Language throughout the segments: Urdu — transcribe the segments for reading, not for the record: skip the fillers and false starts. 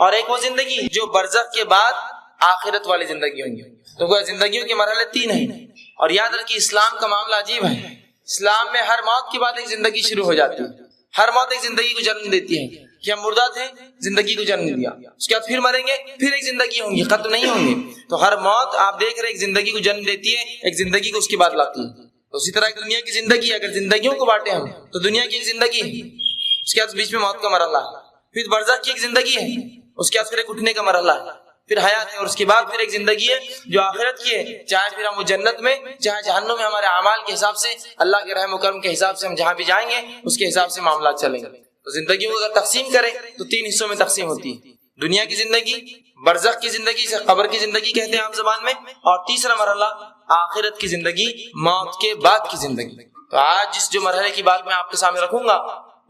اور ایک وہ زندگی جو برزخ کے بعد آخرت والی زندگی ہوں گی. تو وہ زندگیوں کے مرحلے 3 ہیں. اور یاد رکھیے اسلام کا معاملہ عجیب ہے. اسلام میں ہر موت کے بعد ایک زندگی شروع ہو جاتی ہے. ہر موت ایک زندگی کو جنم دیتی ہے کہ ہم مردہ تھے, زندگی کو جنم دیا, اس کے بعد پھر مریں گے, پھر ایک زندگی ہوں گی, ختم نہیں ہوں گے. تو ہر موت آپ دیکھ رہے ایک زندگی کو جنم دیتی ہے, ایک زندگی کو اس کے بعد لاتی ہے. تو اسی طرح دنیا کی زندگی, اگر زندگیوں کو بانٹے ہم تو دنیا کی ایک زندگی ہے, اس کے بعد بیچ میں موت کا مرحلہ ہے, پھر برزخ کی ایک زندگی ہے, اس کے بعد پھر ایک اٹھنے کا مرحلہ ہے, پھر حیات ہے, اور اس کے بعد پھر ایک زندگی ہے جو آخرت کی ہے. چاہے پھر ہم وہ جنت میں, چاہے جہنم میں, ہمارے اعمال کے حساب سے, اللہ کے رحم و کرم کے حساب سے ہم جہاں بھی جائیں گے اس کے حساب سے معاملات چلیں گے. تو زندگیوں کو اگر تقسیم کریں تو 3 حصوں میں تقسیم ہوتی ہے. دنیا کی زندگی, برزخ کی زندگی سے قبر کی زندگی کہتے ہیں عام زبان میں, اور تیسرا مرحلہ آخرت کی زندگی, موت کے بعد کی زندگی. تو آج جس جو مرحلے کی بات میں آپ کے سامنے رکھوں گا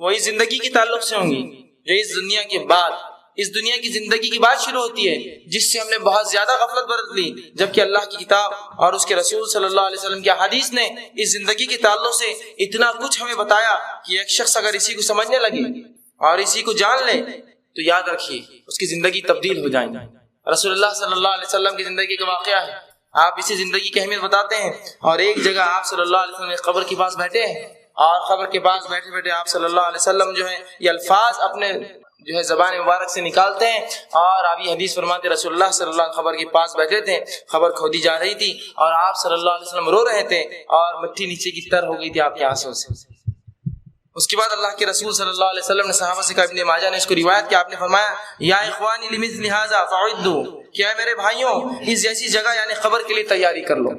وہی زندگی کے تعلق سے ہوں گی جو اس دنیا کے بعد, اس دنیا کی زندگی کی بات شروع ہوتی ہے جس سے ہم نے بہت زیادہ غفلت برت لی, جبکہ اللہ کی کتاب اور اس کے رسول صلی اللہ علیہ وسلم کی حدیث نے اس زندگی کے تعلق سے اتنا کچھ ہمیں بتایا کہ ایک شخص اگر اسی کو سمجھنے لگے اور اسی کو جان لے تو یاد رکھیے اس کی زندگی تبدیل ہو جائیں گی. رسول اللہ صلی اللہ علیہ وسلم کی زندگی کا واقعہ ہے, آپ اسی زندگی کی اہمیت بتاتے ہیں. اور ایک جگہ آپ صلی اللہ علیہ وسلم قبر کے پاس بیٹھے ہیں, اور قبر کے پاس بیٹھے بیٹھے آپ صلی اللہ علیہ وسلم جو ہے یہ الفاظ اپنے جو ہے زبان مبارک سے نکالتے ہیں, اور آپ یہ حدیث فرماتے رسول اللہ صلی اللہ علیہ وسلم قبر کے پاس بیٹھے تھے, خبر کھودی جا رہی تھی, اور آپ صلی اللہ علیہ وسلم رو رہے تھے, اور مٹی نیچے کی تر ہو گئی تھی آپ کے آنسوں سے. اس کے بعد اللہ کے رسول صلی اللہ علیہ وسلم نے صحابہ سے کہا, ابن ماجہ نے اس کو روایت کیا, آپ نے فرمایا یا اخوانی لمثل ھذا فاعدوا, کیا میرے بھائیوں اس جیسی جگہ یعنی قبر کے لیے تیاری کر لو.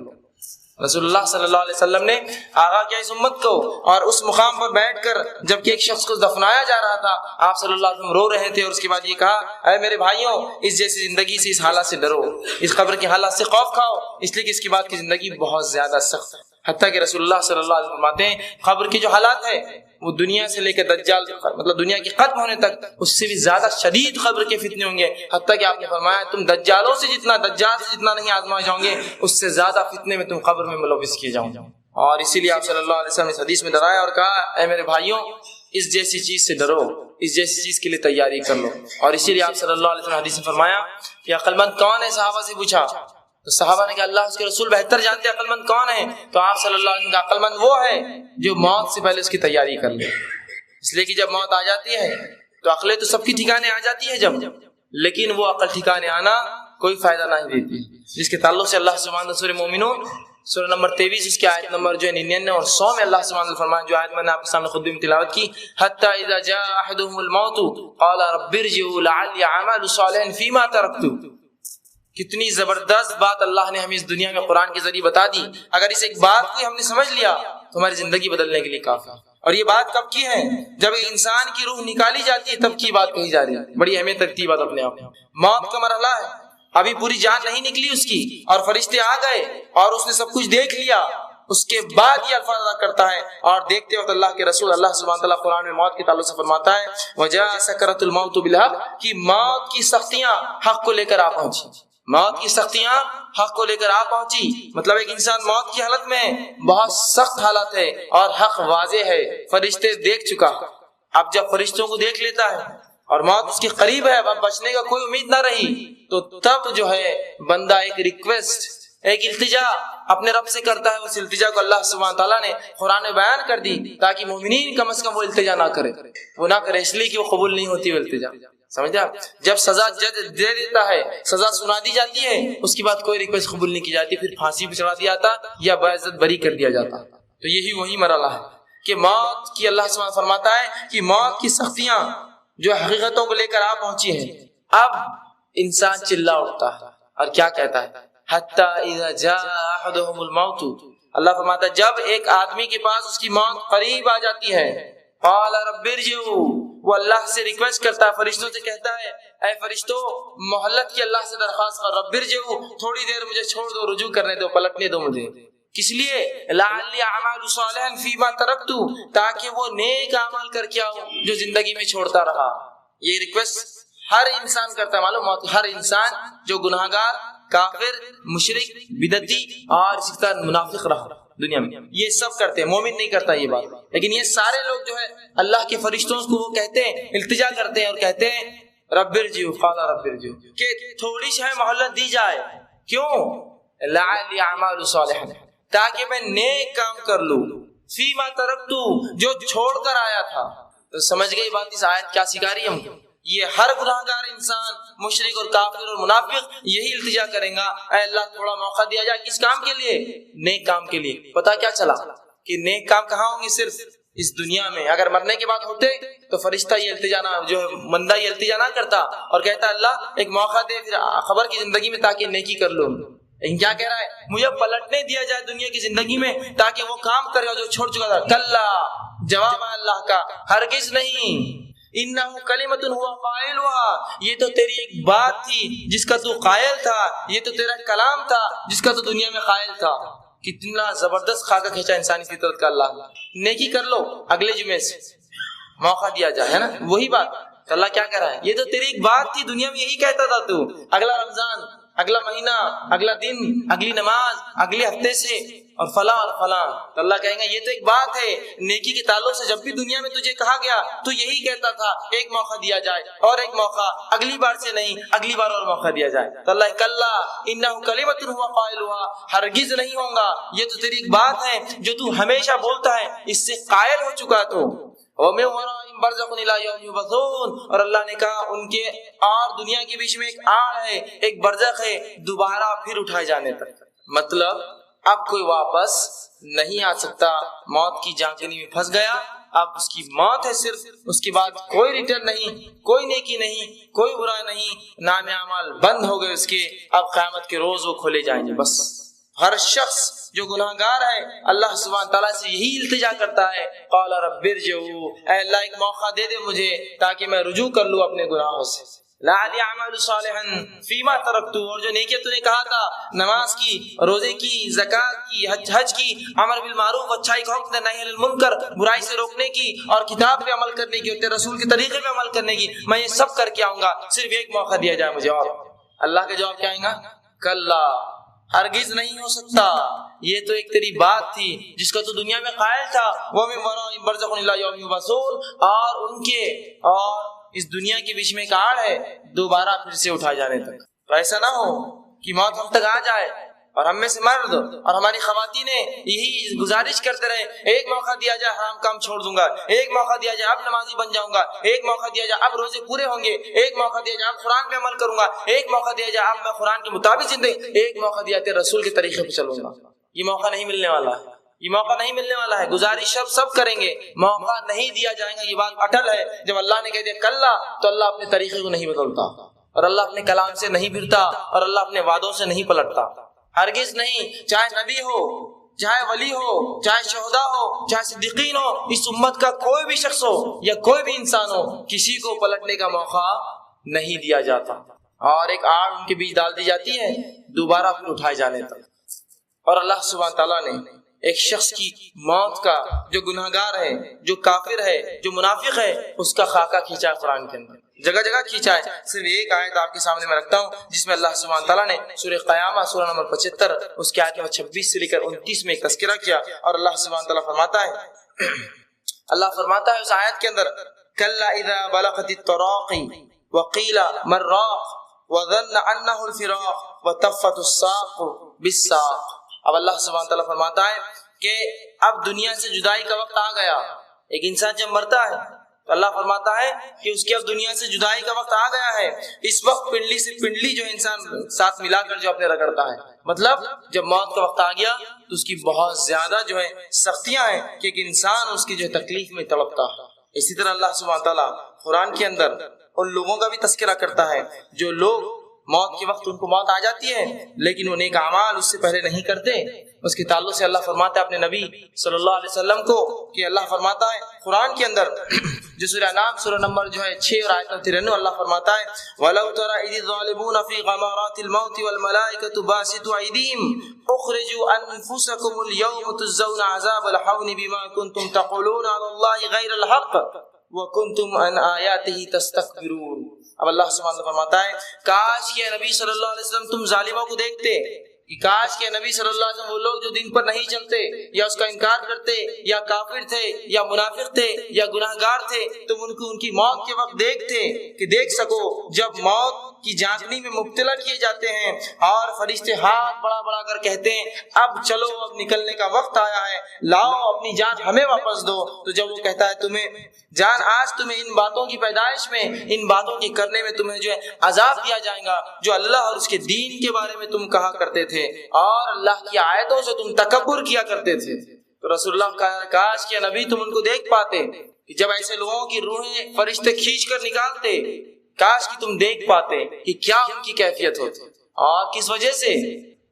رسول اللہ صلی اللہ علیہ وسلم نے آغا کیا اس امت کو, اور اس مقام پر بیٹھ کر جب کہ ایک شخص کو دفنایا جا رہا تھا آپ صلی اللہ علیہ وسلم رو رہے تھے, اور اس کے بعد یہ کہا اے میرے بھائیوں اس جیسی زندگی سے, اس حالات سے ڈرو, اس قبر کے حالات سے خوف کھاؤ, اس لیے کہ اس کے بعد کی زندگی بہت زیادہ سخت ہے. حتیٰ کہ رسول اللہ صلی اللہ علیہ وسلم فرماتے ہیں قبر کے جو حالات ہے وہ دنیا سے لے کے دجال, مطلب دنیا کے ختم ہونے تک اس سے بھی زیادہ شدید قبر کے فتنے ہوں گے. حتیٰ کہ آپ نے فرمایا تم دجال سے جتنا نہیں آزمائے جاؤ گے, اس سے زیادہ فتنے میں تم قبر میں ملوث کیے جاؤ. اور اسی لیے آپ صلی اللہ علیہ وسلم اس حدیث میں ڈرایا اور کہا اے میرے بھائیوں اس جیسی چیز سے ڈرو, اس جیسی چیز کے لیے تیاری کر لو. اور اسی لیے آپ صلی اللہ علیہ وسلم حدیث میں فرمایا کہ عقل مند کون ہے, صحابہ سے پوچھا تو صحابہ نے کہا اللہ اس کے رسول بہتر جانتے ہیں عقل مند کون ہے. تو آپ صلی اللہ علیہ وسلم کا عقل مند وہ ہے جو موت سے پہلے اس کی تیاری کر لے. اس لیے کہ جب موت آ جاتی ہے تو عقلیں تو سب کی ٹھکانے آ جاتی ہے جب, لیکن وہ عقل ٹھکانے آنا کوئی فائدہ نہیں دیتی. جس کے تعلق سے اللہ سبحانہ وتعالی سورہ مومنون سورہ نمبر 23 اس کی آیت نمبر جو ہے 99 اور 100 میں اللہ سبحانہ وتعالی فرمایا, جو آیت میں نے آپ کے سامنے خود بھی تلاوت کی, حتی اذا جاء احدهم الموت قال رب ارجعوا لعلی اعمل صالحا فیما ترکت. کتنی زبردست بات اللہ نے ہمیں اس دنیا میں قرآن کے ذریعے بتا دی. اگر اس ایک بات کو ہم نے سمجھ لیا تو ہماری زندگی بدلنے کے لیے کافی. اور یہ بات کب کی ہے, جب انسان کی روح نکالی جاتی ہے تب کی بات کہی جا رہی ہے. بڑی اہمیت رکھتی ہے بات اپنے آپ. موت کا مرحلہ ہے, ابھی پوری جان نہیں نکلی اس کی, اور فرشتے آ گئے اور اس نے سب کچھ دیکھ لیا, اس کے بعد یہ الفاظ ادا کرتا ہے. اور دیکھتے وقت اللہ کے رسول اللہ سبحانہ تعالیٰ قرآن میں موت کے تعلق سے فرماتا ہے وجاء سکرۃ الموت بالحق, کہ موت کی سختیاں حق کو لے کر آ پہنچی. موت کی سختیاں حق کو لے کر آ پہنچی, مطلب ایک انسان موت کی حالت میں, بہت سخت حالت ہے اور حق واضح ہے, فرشتے دیکھ چکا. اب جب فرشتوں کو دیکھ لیتا ہے اور موت اس کے قریب ہے, اب بچنے کا کوئی امید نہ رہی, تو تب جو ہے بندہ ایک ریکویسٹ, ایک التجا اپنے رب سے کرتا ہے. اس التجا کو اللہ سبحانہ تعالیٰ نے قرآن میں بیان کر دی تاکہ مومنین کم از کم وہ التجا نہ کرے, وہ نہ کرے اس لیے کہ وہ قبول نہیں ہوتی وہ التجا. سمجھا, جب سزا جج دے دیتا ہے, سزا سنا دی جاتی ہے, اس کے بعد کوئی ریکویسٹ قبول نہیں کی جاتی, پھر پھانسی پہ چڑھا دیا جاتا یا باعزت بری کر دیا جاتا. تو یہی وہی مرحلہ ہے کہ موت کی اللہ سبحانہ فرماتا ہے کہ موت کی سختیاں جو حقیقتوں کو لے کر آ پہنچی ہیں. اب انسان چلا اٹھتا ہے اور کیا کہتا ہے حتی اذا جاء احدهم الموت, اللہ فرماتا ہے جب ایک آدمی کے پاس اس کی موت قریب آ جاتی ہے, قال رب ارجعوا, وہ اللہ سے ریکویسٹ کرتا ہے, فرشتوں سے کہتا ہے اے فرشتوں مہلت کی اللہ سے درخواست کر, رب ارجعوا تھوڑی دیر مجھے چھوڑ دو, رجوع کرنے دو, پلٹنے دو مجھے. کس لیے لعلی اعمل صالحا فیما ترکت, تاکہ وہ نیک اعمال کر کے آؤں جو زندگی میں چھوڑتا رہا. یہ ریکویسٹ ہر انسان کرتا ہے, معلوم ہوتا ہے ہر انسان جو گناہگار, کافر, مشرک, بدعتی اور اسی طرح منافق رہا دنیا میں, یہ سب کرتے ہیں, مومن نہیں کرتا یہ بات. لیکن یہ سارے لوگ جو ہے اللہ کے فرشتوں کو وہ کہتے ہیں, التجا کرتے ہیں اور کہتے ہیں رب ارجعوا قال رب ارجعوا کہ تھوڑی سی مہلت دی جائے. کیوں؟ لعلی اعمال صالحا تاکہ میں نیک کام کر لوں. فیما ترکتو جو چھوڑ کر آیا تھا. تو سمجھ گئی بات اس آیت کیا سکھا رہی ہے ہم کو؟ یہ ہر گناہگار انسان مشرک اور کافر اور منافق یہی التجا کریں گا اے اللہ تھوڑا موقع دیا جائے. کس کام کے لیے؟ نیک کام کے لیے. پتا کیا چلا کہ نیک کام کہاں ہوں گے؟ صرف اس دنیا میں. اگر مرنے کے بعد ہوتے تو فرشتہ یہ التجا نہ جو بندہ یہ التجا نہ کرتا اور کہتا اللہ ایک موقع دے پھر خبر کی زندگی میں تاکہ نیکی کر لوں. لیکن کیا کہہ رہا ہے؟ مجھے پلٹنے دیا جائے دنیا کی زندگی میں تاکہ وہ کام کرے جو چھوڑ چکا تھا. کلا جواب اللہ کا ہرگز نہیں. انہو کلمۃ ہوا قائلها یہ تو تیری ایک بات تھی جس کا تو قائل تھا. یہ تو تیرا کلام تھا جس کا تو دنیا میں قائل تھا. کتنا زبردست خاکہ کھینچا انسانی فطرت کا اللہ. نیکی کر لو اگلے جمعے سے موقع دیا جائے ہے نا. وہی بات تو اللہ کیا کہہ رہا ہے؟ یہ تو تیری ایک بات تھی دنیا میں یہی کہتا تھا تو. اگلا رمضان اگلا مہینہ اگلا دن اگلی نماز اگلے ہفتے سے اور فلاں اور فلاں. تو اللہ کہیں گے یہ تو ایک بات ہے نیکی کے تعلق سے. جب بھی دنیا میں تجھے کہا گیا تو یہی کہتا تھا ایک موقع دیا جائے اور ایک موقع اگلی بار سے نہیں اگلی بار اور موقع دیا جائے. تو اللہ کلا انہ کلمۃ ہوا قائلها ہرگز نہیں ہوں گا. یہ تو تیری ایک بات ہے جو تو ہمیشہ بولتا ہے اس سے قائل ہو چکا تو. وَمِن وَرَائِهِمْ بَرْزَخٌ إِلَىٰ يَوْمِ يُبْعَثُونَ اور اللہ نے کہا ان کے اور دنیا کے بیچ میں ایک آڑ ہے ایک برزخ ہے دوبارہ پھر اٹھائے جانے تک. مطلب اب کوئی واپس نہیں آ سکتا. موت کی جانکنی میں پھنس گیا اب اس کی موت ہے صرف. اس کے بعد کوئی ریٹرن نہیں کوئی نیکی نہیں کوئی برا نہیں. نام اعمال بند ہو گئے اس کے. اب قیامت کے روز وہ کھولے جائیں گے. بس ہر شخص جو گناہگار ہے اللہ سبحانہ تعالیٰ سے یہی التجا کرتا ہے قال رب ارجعوا اے اللہ ایک موقع دے دے مجھے تاکہ میں رجوع کر لوں اپنے گناہوں سے. لعلی اعمل صالحا فیما ترکت اور جو نیکی تو نے کہا تھا نماز کی روزے کی زکوٰۃ کی حج کی امر بالمعروف اچھائی کا حکم نہی عن المنکر برائی سے روکنے کی اور کتاب پہ عمل کرنے کی اور تیرے رسول کے طریقے پہ عمل کرنے کی میں یہ سب کر کے آؤں گا صرف ایک موقع دیا جائے مجھے. اور اللہ کا جواب کیا آئے گا؟ کلا ہرگز نہیں ہو سکتا. یہ تو ایک تیری بات تھی جس کا تو دنیا میں قائل تھا. وَمِن وَرَائِهِمْ بَرْزَخٌ إِلَىٰ يَوْمِ يُبْعَثُونَ اور ان کے اور اس دنیا کے بیچ میں ایک آڑ ہے دوبارہ پھر سے اٹھا جانے تک. تو ایسا نہ ہو کہ موت ہم تک آ جائے اور ہم میں سے مرد اور ہماری خواتین یہی گزارش کرتے رہے ایک موقع دیا جائے حرام کام چھوڑ دوں گا, ایک موقع دیا جائے اب نمازی بن جاؤں گا, ایک موقع دیا جائے اب روزے پورے ہوں گے, ایک موقع دیا جائے اب قرآن پہ عمل کروں گا, ایک موقع دیا جائے اب میں قرآن کے مطابق زندگی, ایک موقع دیا تیرے رسول کے طریقے پہ چلوں گا. یہ موقع نہیں ملنے والا ہے, یہ موقع نہیں ملنے والا ہے. گزارش سب کریں گے موقع نہیں دیا جائے گا. یہ بات اٹل ہے. جب اللہ نے کہہ دیا کلا تو اللہ اپنے طریقے کو نہیں بدلتا اور اللہ اپنے کلام سے نہیں پھرتا اور اللہ اپنے وعدوں سے نہیں پلٹتا ہرگز نہیں. چاہے نبی ہو چاہے ولی ہو چاہے شہداء ہو چاہے صدیقین ہو اس امت کا کوئی بھی شخص ہو یا کوئی بھی انسان ہو کسی کو پلٹنے کا موقع نہیں دیا جاتا اور ایک آڑ ان کے بیچ ڈال دی جاتی ہے دوبارہ پھر اٹھائے جانے تک. اور اللہ سبحانہ تعالیٰ نے ایک شخص کی موت کا جو گناہگار ہے جو کافر ہے جو منافق ہے اس کا خاکہ کھینچا ہے قرآن کے اندر جگہ جگہ کھینچا ہے. صرف ایک آیت آپ کے سامنے میں رکھتا ہوں جس میں اللہ سبحانہ تعالیٰ نے سورہ قیامہ سورہ نمبر 75 اس کی آیت نمبر 26 سے لے کر 29 میں ایک تذکرہ کیا. اور اللہ سبحانہ تعالیٰ فرماتا ہے اللہ فرماتا ہے اس آیت کے اندر کلا اذا بلغت التراقی وقیل من راق وظن انہ الفراق وتفت الساق بالساق. اب اللہ سبحانہ تعالیٰ فرماتا ہے کہ اب دنیا سے جدائی کا وقت آ گیا. ایک انسان جب مرتا ہے تو اللہ فرماتا ہے کہ اس کی اب دنیا سے جدائی کا وقت آ گیا ہے. اس وقت پنڈلی سے پنڈلی جو انسان ساتھ ملا کر جو اپنے رگڑتا ہے, مطلب جب موت کا وقت آ گیا تو اس کی بہت زیادہ جو ہے سختیاں ہیں کہ ایک انسان اس کی جو تکلیف میں تڑپتا ہے. اسی طرح اللہ سبحانہ تعالیٰ قرآن کے اندر ان لوگوں کا بھی تذکرہ کرتا ہے جو لوگ موت کے وقت ان کو موت آ جاتی ہے لیکن وہ نیک اعمال اس سے پہلے نہیں کرتے. اس کے تعلق سے اللہ فرماتا ہے اپنے نبی صلی اللہ علیہ وسلم کو کہ اللہ فرماتا ہے قرآن کے اندر جو سورہ انعام سورہ نمبر جو ہے 6 اور آیت 93 اللہ فرماتا ہے وَلَوْ تَرَى إِذِ الظَّالِمُونَ فِي غَمَرَاتِ الْمَوْتِ وَالْمَلَائِكَةُ بَاسِطُو أَيْدِيهِمْ اخْرِجُوا أَنفُسَكُمُ الْيَوْمَ تُجْزَوْنَ عَذَابَ الْهَوْنِ بِمَا كُنتُمْ تَقُولُونَ عَلَى اللَّهِ غَيْرَ الْحَقِّ وَكُنتُمْ عَنْ آيَاتِهِ تَسْتَكْبِرُونَ. اب اللہ سبحانہ فرماتا ہے کاش کہ نبی صلی اللہ علیہ وسلم تم ظالموں کو دیکھتے کہ کاش کے نبی صلی اللہ علیہ وسلم وہ لوگ جو دین پر نہیں چلتے یا اس کا انکار کرتے یا کافر تھے یا منافق تھے یا گناہگار تھے، تم ان کی موت کے وقت دیکھتے کہ دیکھ سکو جب موت کی جانچنی میں مبتلا کیے جاتے ہیں اور فرشتے ہاتھ بڑا بڑا کر کہتے ہیں اب چلو، اب نکلنے کا وقت آیا ہے، لاؤ اپنی جان ہمیں واپس دو۔ تو جب وہ کہتا ہے تمہیں جان آج تمہیں ان باتوں کی پیدائش میں، ان باتوں کے کرنے میں تمہیں جو ہے عذاب دیا جائے گا جو اللہ اور اس کے دین کے بارے میں تم کہا کرتے تھے اور اللہ کی آیتوں سے تم تکبر کیا کرتے تھے۔ تو رسول اللہ کا کاش کہ نبی تم ان کو دیکھ پاتے کہ جب ایسے لوگوں کی روحیں فرشتے کھینچ کر نکالتے، کاش کہ تم دیکھ پاتے کہ کیا ان کی کیفیت ہوتی اور کس وجہ سے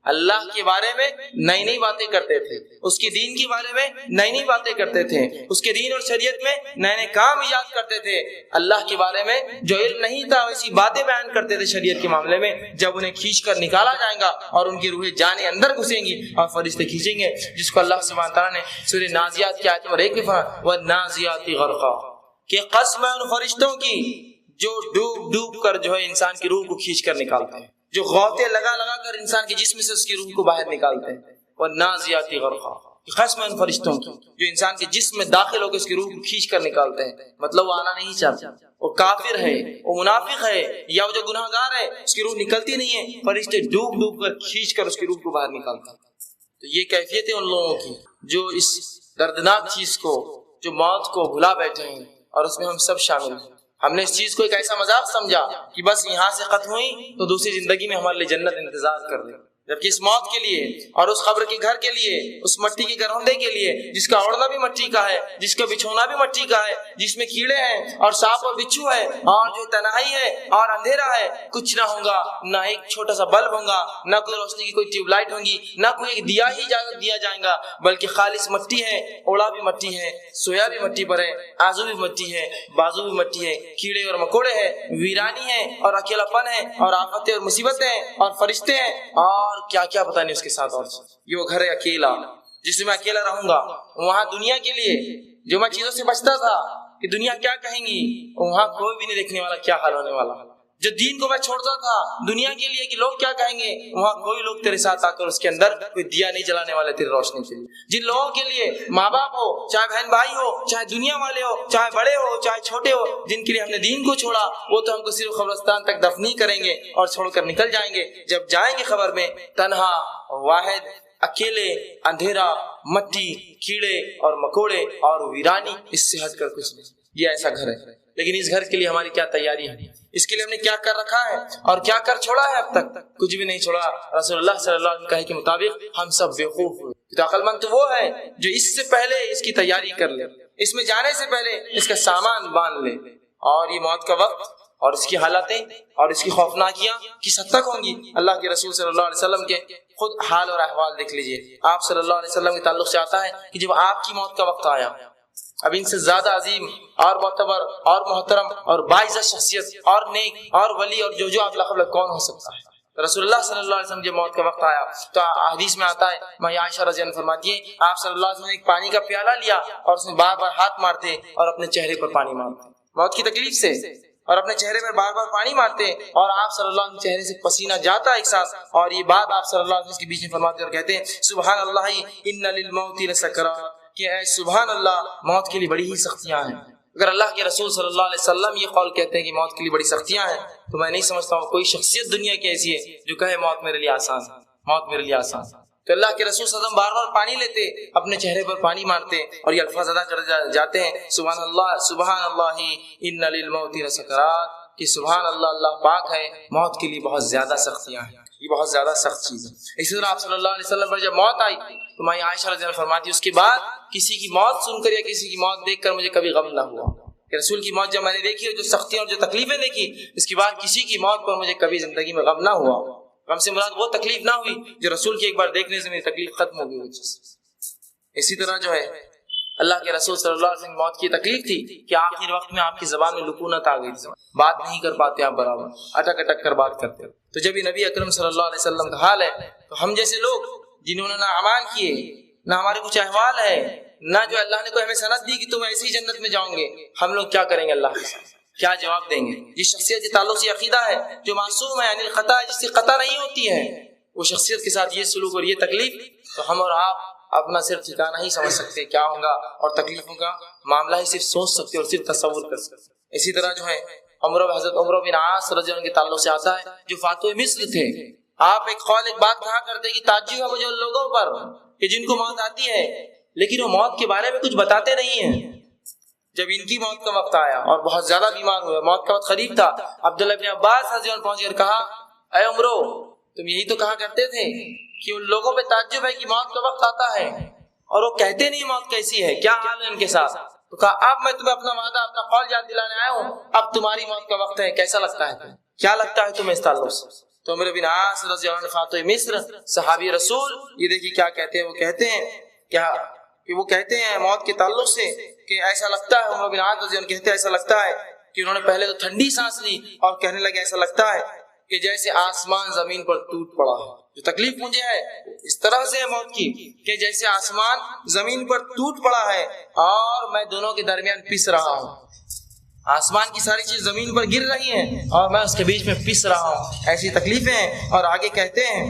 اللہ کے بارے میں نئی نئی باتیں کرتے تھے، اس کے دین کے بارے میں نئی نئی باتیں کرتے تھے، اس کے دین اور شریعت میں نئے نئے کام ایجاد کرتے تھے، اللہ کے بارے میں جو علم نہیں تھا ویسی باتیں بیان کرتے تھے شریعت کے معاملے میں۔ جب انہیں کھینچ کر نکالا جائے گا اور ان کی روحیں جانیں اندر گھسیں گی اور فرشتے کھینچیں گے، جس کو اللہ سبحانہ تعالیٰ نے سورہ نازیات کی آیت نمبر 1 میں فرمایا وَالنَّازِعَاتِ غَرْقًا، کہ قسم ہے ان فرشتوں کی جو ڈوب ڈوب کر جو ہے انسان کی روح کو کھینچ کر نکالتے ہیں، جو غوطے لگا لگا کر انسان کے جسم سے اس کی روح کو باہر نکالتے ہیں۔ وَالنَّازِعَاتِ غَرْقًا، قسم ہے ان فرشتوں کی جو انسان کے جسم میں داخل ہو کے اس کی روح کو کھینچ کر نکالتے ہیں۔ مطلب وہ آنا نہیں چاہتا، وہ کافر ہے، وہ منافق ہے یا وہ جو گناہگار ہے، اس کی روح نکلتی نہیں ہے، فرشتے ڈوب ڈوب کر کھینچ کر اس کی روح کو باہر نکالتے ہیں۔ تو یہ کیفیت ہے ان لوگوں کی جو اس دردناک چیز کو، جو موت کو بھلا بیٹھے ہیں اور اس میں ہم سب شامل ہیں۔ ہم نے اس چیز کو ایک ایسا مذاق سمجھا کہ بس یہاں سے ختم ہوئی تو دوسری زندگی میں ہمارے لیے جنت انتظار کر رہی، جبکہ اس موت کے لیے اور اس قبر کے گھر کے لیے، اس مٹی کے گھروندے کے لیے جس کا اوڑھنا بھی مٹی کا ہے، جس کا بچھونا بھی مٹی کا ہے، جس میں کیڑے ہیں اور سانپ اور بچھو ہے اور جو تنہائی ہے اور اندھیرا ہے، کچھ نہ ہوگا، نہ ایک چھوٹا سا بلب ہوگا، نہ کوئی روشنی کی کوئی ٹیوب لائٹ ہوگی، نہ کوئی ایک دیا ہی اجازت دیا جائے گا، بلکہ خالص مٹی ہے، اوڑا بھی مٹی ہے، سویا بھی مٹی پر ہے، آزو بھی مٹی ہے، بازو بھی مٹی ہے، کیڑے اور مکوڑے ہیں، ویرانی ہے اور اکیلا پن ہے اور آفتیں اور مصیبتیں اور فرشتے ہیں اور کیا کیا پتہ نہیں اس کے ساتھ۔ اور یہ وہ گھر ہے اکیلا جس میں میں اکیلا رہوں گا۔ وہاں دنیا کے لیے جو میں چیزوں سے بچتا تھا کہ دنیا کیا کہیں گی، وہاں کوئی بھی نہیں دیکھنے والا کیا حال ہونے والا۔ جو دین کو میں چھوڑتا تھا دنیا کے لیے کہ لوگ کیا کہیں گے، وہاں کوئی لوگ تیرے ساتھ آ کر اس کے اندر کوئی دیا نہیں جلانے والے تیری روشنی کے لیے۔ جن لوگوں کے لیے ماں باپ ہو، چاہے بہن بھائی ہو، چاہے دنیا والے ہو، چاہے بڑے ہو چاہے چھوٹے ہو، جن کے لیے ہم نے دین کو چھوڑا، وہ تو ہم کو صرف قبرستان تک دفنی کریں گے اور چھوڑ کر نکل جائیں گے۔ جب جائیں گے قبر میں تنہا، واحد، اکیلے، اندھیرا، مٹی، کیڑے اور مکوڑے اور ویرانی، اس سے ہٹ کر کچھ نہیں۔ یہ ایسا گھر ہے، لیکن اس گھر کے لیے ہماری کیا تیاری ہے، اس کے لیے ہم نے کیا کر رکھا ہے اور کیا کر چھوڑا ہے؟ اب تک کچھ بھی نہیں چھوڑا۔ رسول اللہ صلی اللہ علیہ وسلم کے مطابق ہم سب بیوقوف ہوئے۔ تو عقل مند تو وہ ہے جو اس سے پہلے اس کی تیاری کر لے، اس میں جانے سے پہلے اس کا سامان باندھ لے۔ اور یہ موت کا وقت اور اس کی حالتیں اور اس کی خوفناکیاں کس حد تک ہوں گی، اللہ کے رسول صلی اللہ علیہ وسلم کے خود حال اور احوال دیکھ لیجئے۔ آپ صلی اللہ علیہ وسلم کے تعلق سے آتا ہے کہ جب آپ کی موت کا وقت آیا، اب ان سے زیادہ عظیم اور معتبر اور محترم اور باعزت شخصیت اور نیک اور ولی اور جو آپ لقب کون ہو سکتا ہے؟ رسول اللہ صلی اللہ علیہ وسلم جب موت کا وقت آیا تو حدیث میں آتا ہے، میں عائشہ رضی اللہ عنہا فرماتی ہے، آپ صلی اللہ علیہ وسلم نے ایک پانی کا پیالہ لیا اور اس میں بار بار ہاتھ مارتے اور اپنے چہرے پر پانی مارتے موت کی تکلیف سے، اور اپنے چہرے پر بار بار پانی مارتے اور آپ صلی اللہ علیہ وسلم چہرے سے پسینہ جاتا ایک ساتھ، اور یہ بات آپ صلی اللہ علیہ وسلم کے بیچ میں فرماتے اور کہتے ہیں سبحان اللہ ان للموت لسکرات، کہ اے سبحان اللہ، موت کے لیے بڑی ہی سختیاں ہیں۔ اگر اللہ کے رسول صلی اللہ علیہ وسلم یہ قول کہتے ہیں کہ موت کے لیے بڑی سختیاں ہیں، تو میں نہیں سمجھتا ہوں کوئی شخصیت دنیا کی ایسی ہے جو کہے موت میرے لیے آسان ہے، موت میرے لیے آسان ہے۔ تو اللہ کے رسول صلی اللہ علیہ وسلم بار بار پانی لیتے، اپنے چہرے پر پانی مارتے اور یہ الفاظ ادا کر جاتے ہیں سبحان اللہ ان للموت لسکرات، کہ سبحان اللہ، اللہ پاک ہے، موت کے لیے بہت زیادہ سختیاں ہیں، یہ بہت زیادہ سخت چیز ہے۔ اسی طرح آپ صلی اللہ علیہ وسلم پر جب موت آئی تو میں عائشہ رضی اللہ عنہا فرماتی اس کے بعد کسی کی موت سن کر یا کسی کی موت دیکھ کر مجھے کبھی غم نہ ہوا کہ رسول کی موت جب میں نے دیکھی اور جو سختیاں اور جو تکلیفیں دیکھی، اس کے بعد کسی کی موت پر مجھے کبھی زندگی میں غم نہ ہوا۔ غم سے مراد وہ تکلیف نہ ہوئی جو رسول کی ایک بار دیکھنے سے میری تکلیف ختم ہو گئی وہ چیز۔ اسی طرح جو ہے اللہ کے رسول صلی اللہ علیہ وسلم موت کی تکلیف تھی کہ آخر وقت میں آپ کی زبان میں لکونت آ گئی تھی، بات نہیں کر پاتے آپ برابر، اٹک اٹک کر بات کرتے۔ تو جب یہ نبی اکرم صلی اللہ علیہ وسلم کا حال ہے تو ہم جیسے لوگ جنہوں نے نہ اعمال کیے، نہ ہمارے کچھ احوال ہے، نہ جو اللہ نے کوئی ہمیں سند دی کہ تم ایسی ہی جنت میں جاؤں گے، ہم لوگ کیا کریں گے؟ اللہ کے ساتھ کیا جواب دیں گے؟ جس شخصیت کے تعلق سے عقیدہ ہے جو معصوم ہے یعنی خطا، جس سے خطا نہیں ہوتی ہے، وہ شخصیت کے ساتھ یہ سلوک اور یہ تکلیف، تو ہم اور آپ اپنا صرف ٹھکانہ ہی سمجھ سکتے کیا ہوگا، اور تکلیفوں کا معاملہ ہی صرف سوچ سکتے اور صرف تصور کر سکتے۔ اسی طرح جو ہے حضرت عمرو بن عاص رضی اللہ عنہ کے تعلق سے آتا ہے، جو فاتح مصر تھے، آپ ایک بات کہا کرتے کہ تعجب ہے مجھے ان لوگوں پر کہ جن کو موت آتی ہے لیکن وہ موت کے بارے میں کچھ بتاتے نہیں ہیں۔ جب ان کی موت کا وقت آیا اور بہت زیادہ بیمار ہوئے، موت کا وقت قریب تھا، عبداللہ بن عباس رضی اللہ عنہ پہنچ کر کہا، اے عمرو، تم یہی تو کہا کرتے تھے کہ ان لوگوں پہ تعجب ہے کہ موت کا وقت آتا ہے اور وہ کہتے نہیں موت کیسی ہے، کیا حال ہے ان کے ساتھ؟ تو کہا اب میں تمہیں اپنا وعدہ، اپنا قول یاد دلانے آیا ہوں، اب تمہاری موت کا وقت ہے، کیسا لگتا ہے تمہیں؟ کیا لگتا ہے تمہیں اس تعلق سے؟ تو عمرو بن عاص رضی اللہ عنہ فاتح مصر صحابی رسول، یہ دیکھیے کیا کہتے ہیں، وہ کہتے ہیں موت کے تعلق سے کہ ایسا لگتا ہے، عمرو بن عاص رضی اللہ عنہ کہتے ہیں ایسا لگتا ہے کہ انہوں نے پہلے تو ٹھنڈی سانس لی اور کہنے لگے ایسا لگتا ہے کہ جیسے آسمان زمین پر ٹوٹ پڑا ہے۔ جو تکلیف مجھے ہے اس طرح سے ہے موت کی کہ جیسے آسمان زمین پر ٹوٹ پڑا ہے اور میں دونوں کے درمیان پس رہا ہوں، آسمان کی ساری چیز زمین پر گر رہی ہیں اور میں اس کے بیچ میں پس رہا ہوں، ایسی تکلیفیں ہیں۔ اور آگے کہتے ہیں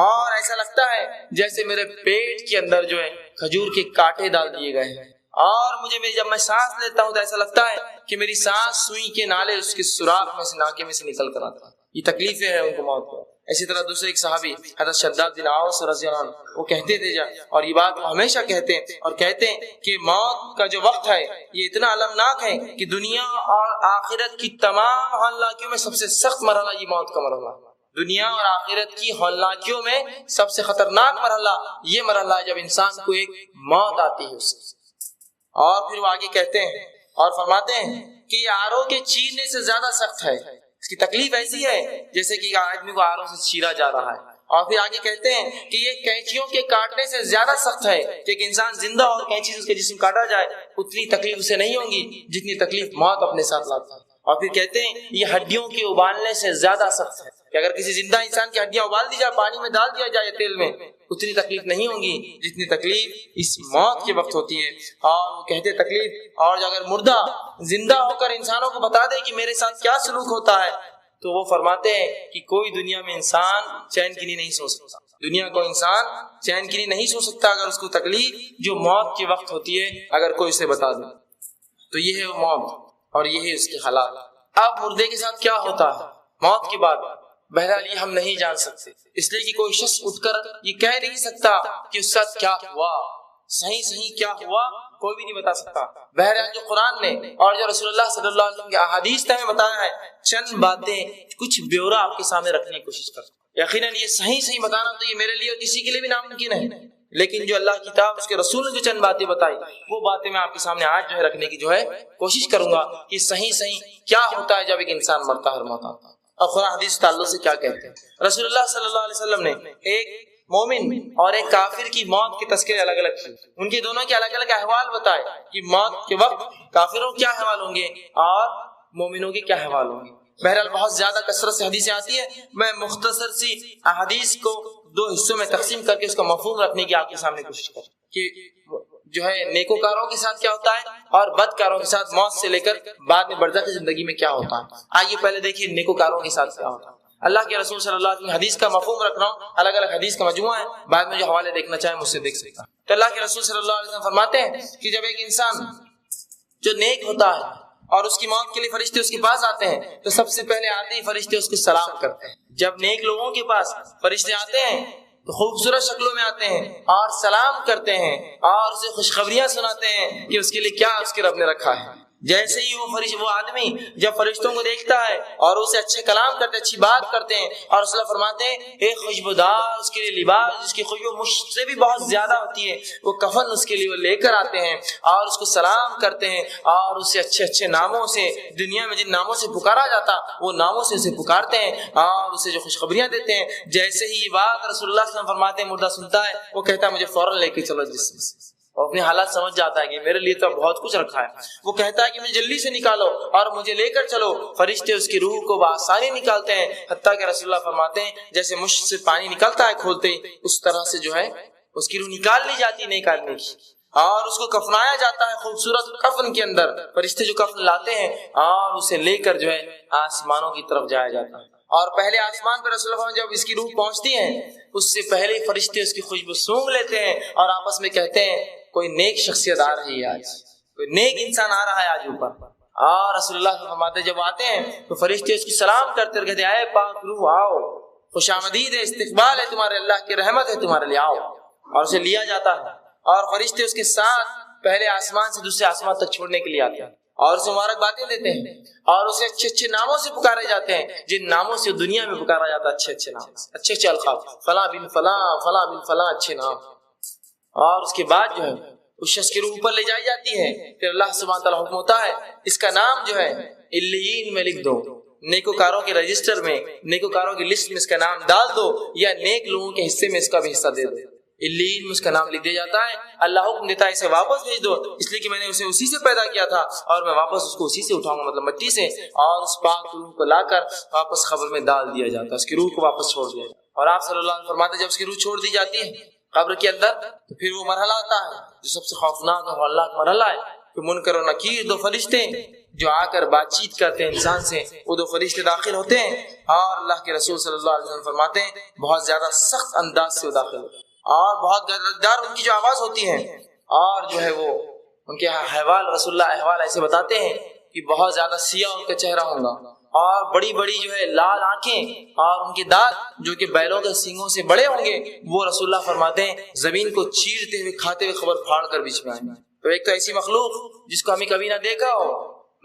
اور ایسا لگتا ہے جیسے میرے پیٹ کے اندر جو ہے کھجور کے کانٹے ڈال دیے گئے ہیں، اور مجھے جب میں سانس لیتا ہوں تو ایسا لگتا ہے کہ میری سانس سوئی کے نالے اس کے سوراخ میں سے ناکے میں سے نکل کر آتا ہے۔ یہ تکلیفیں ہیں ان کو موت پر۔ اسی طرح دوسرے ایک صحابی حضرت شداد بن اوس رضی اللہ عنہ، وہ کہتے تھے اور یہ بات وہ ہمیشہ کہتے ہیں اور کہتے ہیں کہ موت کا جو وقت ہے یہ اتنا المناک ہے کہ دنیا اور آخرت کی تمام ہولناکیوں میں سب سے سخت مرحلہ یہ موت کا مرحلہ ہے۔ دنیا اور آخرت کی ہولناکیوں میں سب سے خطرناک مرحلہ یہ مرحلہ ہے جب انسان کو ایک موت آتی ہے اس سے۔ اور پھر وہ آگے کہتے ہیں اور فرماتے ہیں کہ یہ آرو کے چیرنے سے زیادہ سخت ہے، اس کی تکلیف ایسی ہے جیسے کہ آدمی کو آروں سے چیرا جا رہا ہے۔ اور پھر آگے کہتے ہیں کہ یہ کینچیوں کے کاٹنے سے زیادہ سخت ہے کہ ایک انسان زندہ اور کینچی سے اس کے جسم کاٹا جائے اتنی تکلیف اسے نہیں ہوگی جتنی تکلیف موت اپنے ساتھ لاتا ہے۔ اور پھر کہتے ہیں یہ ہڈیوں کے ابالنے سے زیادہ سخت ہے کہ اگر کسی زندہ انسان کی ہڈیاں ابال دی جائے، پانی میں ڈال دیا جائے تیل میں، اتنی تکلیف نہیں ہوگی جتنی تکلیف اس موت کے وقت ہوتی ہے۔ اور وہ کہتے تکلیف، اور اگر مردہ زندہ ہو کر انسانوں کو بتا دے کہ میرے ساتھ کیا سلوک ہوتا ہے تو وہ فرماتے ہیں کہ کوئی دنیا میں انسان چین کی نیند نہیں سو سکتا، دنیا کو انسان چین کی نیند نہیں سو سکتا اگر اس کو تکلیف جو موت کے وقت ہوتی ہے اگر کوئی اسے بتا دے تو یہ ہے وہ موت اور یہ ہے اس کے حالات۔ اب مردے کے ساتھ کیا ہوتا ہے موت کے بعد، بہرحال یہ ہم نہیں جان سکتے، اس لیے کہ کوئی شخص اٹھ کر یہ کہہ نہیں سکتا کہ اس ساتھ کیا ہوا، صحیح کیا ہوا کوئی بھی نہیں بتا سکتا۔ بہرحال جو قرآن نے اور جو رسول اللہ صلی اللہ علیہ وسلم کی احادیث نے ہمیں بتایا ہے، چند باتیں کچھ بیورا آپ کے سامنے رکھنے کی کوشش کرتا۔ یقیناً یہ صحیح بتانا تو یہ میرے لیے اور کسی کے لیے بھی ناممکن ہے، لیکن جو اللہ کی کتاب اس کے رسول نے جو چند باتیں بتائی وہ باتیں میں آپ کے سامنے آج جو ہے رکھنے کی جو ہے کوشش کروں گا کہ صحیح کیا ہوتا ہے جب ایک انسان مرتا ہے اور موت آتا ہے، اور قرآن حدیث تعلق سے کیا کہتے ہیں۔ رسول اللہ صلی اللہ علیہ وسلم نے ایک مومن اور ایک کافر کی موت کے تذکرے الگ الگ کیے، ان کے دونوں کے الگ الگ احوال بتائے کہ موت کے وقت کافروں کے کیا احوال ہوں گے اور مومنوں کے کیا احوال ہوں گے۔ بہرحال بہت زیادہ کثرت سے حدیثیں آتی ہے، میں مختصر سی احادیث کو دو حصوں میں تقسیم کر کے اس کا مفہوم رکھنے کی آپ کے سامنے کوشش کروں کہ جو ہے نیکوکاروں کے ساتھ کیا ہوتا ہے اور بدکاروں کے ساتھ موت سے لے کر بعد میں برزخ کی زندگی میں کیا ہوتا ہے۔ آئیے پہلے دیکھیے نیکوکاروں کے ساتھ کیا ہوتا ہے۔ اللہ کے رسول صلی اللہ علیہ وسلم حدیث کا مفہوم رکھ رہا ہوں، الگ الگ حدیث کا مجموعہ ہے، بعد میں جو حوالے دیکھنا چاہے مجھ سے دیکھ سکتا۔ تو اللہ کے رسول صلی اللہ علیہ وسلم فرماتے ہیں کہ جب ایک انسان جو نیک ہوتا ہے اور اس کی موت کے لیے فرشتے اس کے پاس آتے ہیں تو سب سے پہلے آتے ہی فرشتے اس کو سلام کرتے ہیں۔ جب نیک لوگوں کے پاس فرشتے آتے ہیں تو خوبصورت شکلوں میں آتے ہیں اور سلام کرتے ہیں اور اسے خوشخبریاں سناتے ہیں کہ اس کے لیے کیا اس کے رب نے رکھا ہے۔ جیسے ہی وہ آدمی جب فرشتوں کو دیکھتا ہے اور اسے اچھے کلام کرتے، اچھی بات کرتے ہیں اور رسول اللہ فرماتے ہیں ایک خوشبودار اس کے لیے لباس جس کی خوشبو مجھ سے بھی بہت زیادہ ہوتی ہے، وہ کفن اس کے لیے وہ لے کر آتے ہیں اور اس کو سلام کرتے ہیں اور اسے اچھے اچھے ناموں سے، دنیا میں جن ناموں سے پکارا جاتا وہ ناموں سے اسے پکارتے ہیں اور اسے جو خوشخبریاں دیتے ہیں۔ جیسے ہی یہ بات رسول اللہ صلی اللہ علیہ وسلم فرماتے ہیں مردہ سنتا ہے، وہ کہتا ہے مجھے فوراً لے کے چلو جسم سے، اور اپنے حالات سمجھ جاتا ہے کہ میرے لیے تو بہت کچھ رکھا ہے۔ وہ کہتا ہے کہ مجھے جلدی سے نکالو اور مجھے لے کر چلو۔ فرشتے اس کی روح کو بآسانی نکالتے ہیں، حتیٰ کہ رسول اللہ فرماتے ہیں جیسے مشک سے پانی نکلتا ہے کھولتے ہی اس طرح سے جو ہے اس کی روح نکال لی جاتی ہے نیک آدمی کی، اور اس کو کفنایا جاتا ہے خوبصورت کفن کے اندر۔ فرشتے جو کفن لاتے ہیں اور اسے لے کر جو ہے آسمانوں کی طرف جایا جاتا ہے اور پہلے آسمان پر رسول اللہ جب اس کی روح پہنچتی ہے اس سے پہلے فرشتے اس کی خوشبو سونگھ لیتے ہیں اور آپس میں کہتے ہیں کوئی نیک شخصیت آ رہی ہے آج، کوئی نیک انسان آ رہا ہے آج اوپر. اور رسول اللہ فرماتے جب آتے ہیں تو فرشتے اس کی سلام کرتے اور کہتے ہیں اے پاک روح آؤ، خوش آمدید ہے، استقبال ہے تمہارے، اللہ کی رحمت ہے تمہارے لیے، آؤ. اور اسے لیا جاتا ہے اور فرشتے اس کے ساتھ پہلے آسمان سے دوسرے آسمان تک چھوڑنے کے لیے آتے ہیں اور اسے مبارکبادیں دیتے ہیں اور اسے اچھے اچھے ناموں سے پکارے جاتے ہیں جن ناموں سے دنیا میں پکارا جاتا ہے، اچھے اچھے نام، اچھے اچھے القاب، فلاں بن فلاں، فلاں بن فلاں، اچھے نام. اور اس کے بعد جو ہے اس شخص کی روح اوپر لے جائی جاتی ہے، پھر اللہ سبحانہ تعالیٰ حکم ہوتا ہے اس کا نام جو ہے علیین میں لکھ دو، نیکوکاروں کے رجسٹر میں، نیکوکاروں کی لسٹ میں اس کا نام ڈال دو، یا نیک لوگوں کے حصے میں اس کا بھی حصہ دے دو. علیین میں اس کا نام لکھ دیا جاتا ہے. اللہ حکم دیتا ہے اسے واپس بھیج دو، اس لیے کہ میں نے اسے اسی سے پیدا کیا تھا اور میں واپس اس کو اسی سے اٹھاؤں گا، مطلب مٹی سے، اور اس پاک روح کو لا کر واپس قبر میں ڈال دیا جاتا ہے، اس کی روح کو واپس چھوڑ دیا جاتا ہے. اور آپ صلی اللہ علیہ وسلم فرماتے ہیں جب اس کی روح چھوڑ دی جاتی ہے قبر کے اندر تو پھر وہ مرحلہ آتا ہے جو سب سے خوفناک اور ہولناک مرحلہ ہے. پھر منکر و نکیر دو فرشتے جو آ کر بات چیت کرتے ہیں انسان سے، وہ دو فرشتے داخل ہوتے ہیں اور اللہ کے رسول صلی اللہ علیہ وسلم فرماتے ہیں بہت زیادہ سخت انداز سے وہ داخل ہوتے ہیں اور بہت گدردار ان کی جو آواز ہوتی ہے، اور جو ہے وہ ان کے احوال رسول اللہ احوال ایسے بتاتے ہیں کہ بہت زیادہ سیاہ ان کا چہرہ ہوگا اور بڑی بڑی جو ہے لال آنکھیں اور ان کے دانت جو کہ بیلوں کے سینگوں سے بڑے ہوں گے، وہ رسول اللہ فرماتے ہیں زمین کو چیرتے ہوئے کھاتے ہوئے خبر پھاڑ کر بیچ میں آئیں گے. تو ایک تو ایسی مخلوق جس کو ہمیں کبھی نہ دیکھا ہو،